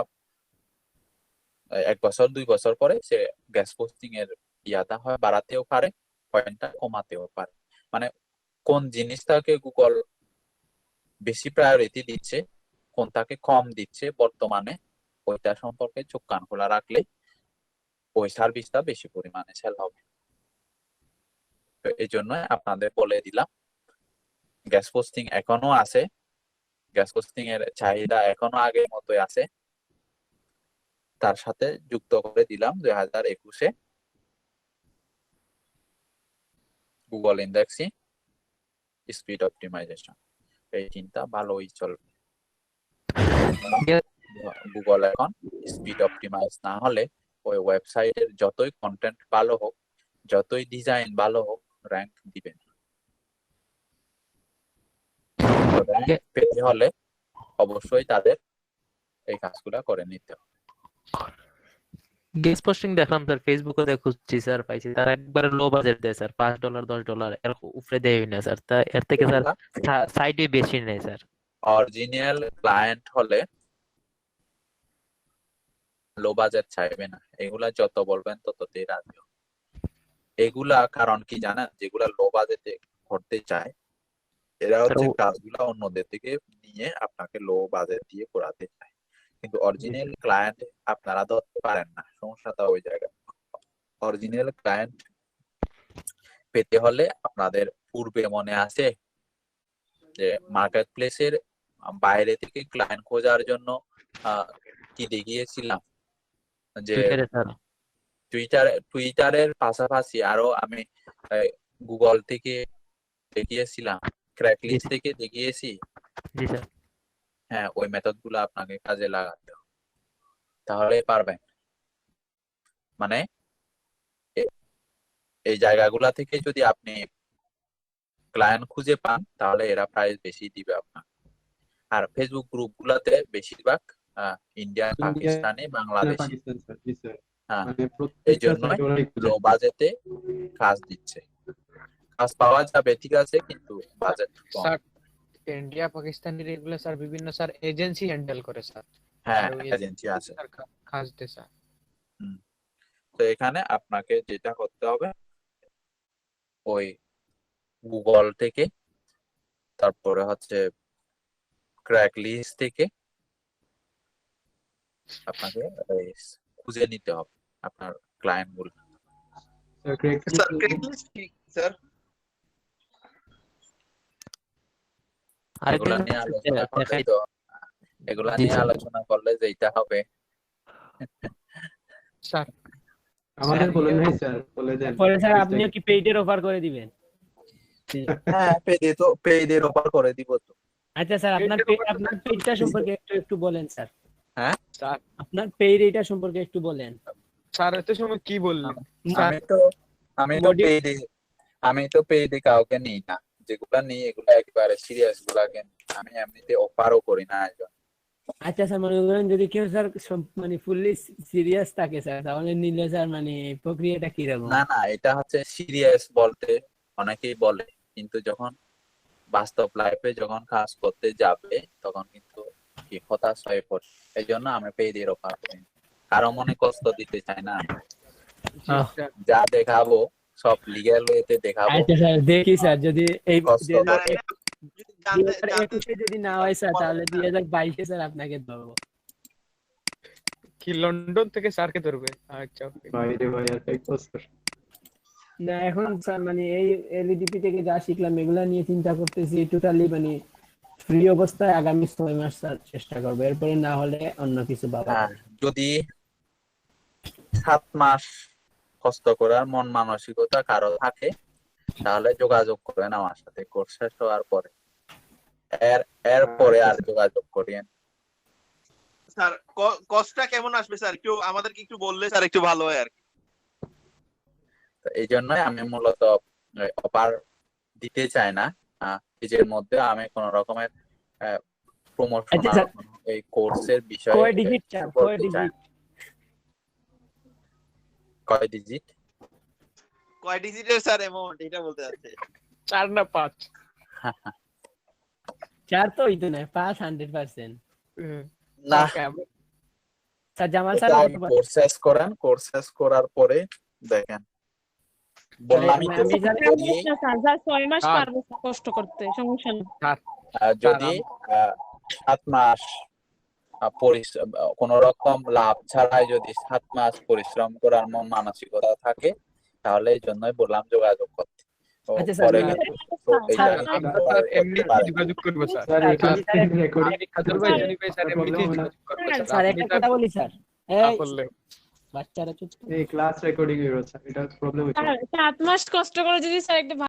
1 বছর 2 বছর পরে সে গ্যাস পোস্টিং এর ইয়াটা হয় বাড়াতেও পারে, পয়েন্টটা কমাতেও পারে। মানে কোন জিনিসটাকে গুগল বেশি প্রায়োরিটি দিচ্ছে, কোনটাকে কম দিচ্ছে বর্তমানে, ওইটা সম্পর্কে চোখ কান খোলা রাখলে ওই সার্ভিসটা বেশি পরিমাণে সেল হবে। তো এই জন্য আপনাদের বলে দিলাম, গ্যাস পোস্টিং এখনো আছে, গ্যাস পোস্টিং এর চাহিদা এখনো আগের মতোই আছে। তার সাথে যুক্ত করে দিলাম 2021-এ গুগল ইন্ডেক্সিং, স্পিড অপটিমাইজেশন, এই তিনটা ভালোই চলবে। গুগল এখন স্পিড অপটিমাইজ না হলে ওই ওয়েবসাইটের যতই কন্টেন্ট ভালো হোক, যতই ডিজাইন ভালো হোক, র্যাঙ্ক দিবেন। পেতে হলে অবশ্যই তাদের এই কাজগুলা করে নিতে হবে। গেস পোস্টিং দেখলাম স্যার, ফেসবুকে খুঁজছি স্যার, পাইছি তারা একবারে লো বাজেট দেয় স্যার, $5, $10 এর উপরে দেয় না স্যার। তা এর থেকে স্যার সাইডে বেশি নেই স্যার। অরিজিনাল ক্লায়েন্ট হলে লো বাজেট চাইবে না, এগুলা যত বলবেন ততই রাজি হবে। এগুলা কারণ কি জানেন, যেগুলা লো বাজেটে করতে চায় এরা হচ্ছে কাজগুলা অন্যদের থেকে নিয়ে আপনাকে লো বাজেট দিয়ে করাতে চায়, কিন্তু অরিজিনাল ক্লায়েন্ট আপনারা ধরতে পারেন না, সমস্যাটা ওই জায়গায়। অরিজিনাল ক্লায়েন্ট পেতে হলে আপনাদের পূর্বে মনে আছে যে মার্কেট প্লেসের বাইরে থেকে ক্লায়েন্ট খোঁজার জন্য কি দেখিয়েছিলাম, যে টুইটারের পাশাপাশি আরো আমি গুগল থেকে দেখিয়েছিলাম, ক্র্যাকলিস্ট থেকে দেখিয়েছি। হ্যাঁ, ওই মেথড গুলো আপনাকে কাজে লাগাতে হবে, তাহলে পারবেন। মানে এই জায়গাগুলা থেকে যদি আপনি ক্লায়েন্ট খুঁজে পান তাহলে এরা প্রাইস বেশি দিবে আপনার। আর ফেসবুক গ্রুপ গুলাতে বেশিরভাগ ইন্ডিয়ান, পাকিস্তানি, বাংলাদেশি, হ্যাঁ, এই জন্য লো বাজেটে কাজ দিচ্ছে। কাজ পাওয়া যাবে ঠিক আছে, কিন্তু বাজেট কম। Sir India Pakistani regular sir বিভিন্ন স্যার এজেন্সি হ্যান্ডেল করে স্যার। হ্যাঁ, এজেন্সি আছে কাজ দেয় স্যার। তো এখানে আপনাকে যেটা করতে হবে, ওই গুগল থেকে, তারপরে হচ্ছে ক্র্যাকলিস্ট থেকে আপনাকে খুঁজে নিতে হবে আপনার ক্লায়েন্ট গুলো। স্যার ক্রেগলিস্ট কি স্যার? এগুলা নিয়ে আলোচনা করলে তো এগুলা নিয়ে আলোচনা করলে যেটা হবে। স্যার আমাদের বলে নাই স্যার, বলে দেন। পরে স্যার আপনিও কি পেইডের অফার করে দিবেন? হ্যাঁ, পেইডের অফার করে দিব তো। আচ্ছা স্যার, আপনার পেইডটা সম্পর্কে একটু বলেন স্যার। হ্যাঁ স্যার আপনার পেইড এটা সম্পর্কে একটু বলেন। স্যার এত সময় কি বললেন? আমি তো পেইডে কাউকে নিই না, যেগুলা নিই এগুলো একেবারে সিরিয়াস গুলাকে আমি এমনিতে অফারও করি না একজন। আচ্ছা স্যার, মনে করেন যদি কেউ স্যার মানে ফুললি সিরিয়াস থাকে স্যার, তাহলে নিলে স্যার মানে প্রক্রিয়াটা কি রকম? না, এটা হচ্ছে সিরিয়াস বলতে অনেকেই বলে, কিন্তু যখন বাস্তব লাইফে যখন কাজ করতে যাবে তখন কিন্তু কি হতাশ হয়ে পড়ে। এই জন্য আমি পেইডের অফার করি না। কারো মনে কষ্ট দিতে চাই না। যা দেখাবো সব লিগ্যাল ওয়েতে দেখাবো। আচ্ছা স্যার, দেখি স্যার যদি এই কষ্ট করে। 2021 যদি না হয় স্যার, তাহলে 2022 স্যার আপনাকে ধরবো। কি লন্ডন থেকে স্যারকে ধরবে? আচ্ছা ওকে। ভাই রে ভাই, আর এক বছর। না এখন স্যার মানে এই এলইডিপি থেকে যা শিখলাম এগুলা নিয়ে চিন্তা করতেছি, টোটালি মানে ফ্রি অবস্থায় আগামী 6 মাস স্যার চেষ্টা করবো, এরপরে না হলে অন্য কিছু ভাবা হ্যাঁ, যদি 7 মাস কষ্ট করার মন মানসিকতা কারো থাকে তাহলে যোগাযোগ করেন আমার সাথে কোর্স শেষ হওয়ার পরে। এরপরে আর যোগাযোগ করেন। স্যার কস্টটা কেমন আসবে স্যার? একটু আমাদেরকে একটু বললে স্যার একটু ভালো হয় আর কি। এই জন্যই আমি মূলত অফার দিতে চাই না। নিজের মধ্যে আমি কোন রকমের প্রমোশনাল এই কোর্সের বিষয়ে কয় ডিজিট স্যার, কয় ডিজিট? কয় ডিজিট? কয় ডিজিটের স্যার অ্যামাউন্ট এটা বলতে যাচ্ছে? 4 না 5? 4 তো হইতো না, 5 100%। না স্যার জামাল স্যার কোর্স শেষ করেন, কোর্স শেষ করার পরে দেখেন। বললামই তো, স্যার 6 মাস পারবো কষ্ট করতে, সমস্যা নেই। যদি 7 মাস কোন রকম লাভ ছাড়াই যদি 7 মাস পরিশ্রম করার মন মানসিকতা থাকে তাহলে এই জন্যই বললাম যোগাযোগ করতে। আচ্ছা স্যার, এমনি যোগাযোগ করবো স্যার। স্যার এখানে রেকর্ডিং খাদর ভাই জানি ভাই স্যার এমনি যোগাযোগ করবো স্যার একটা কথা বলি স্যার, এই বললে বাচ্চারা চুপ। এই ক্লাস রেকর্ডিং এর স্যার, এটা প্রবলেম হচ্ছে। 7 মাস কষ্ট করে যদি স্যার একটা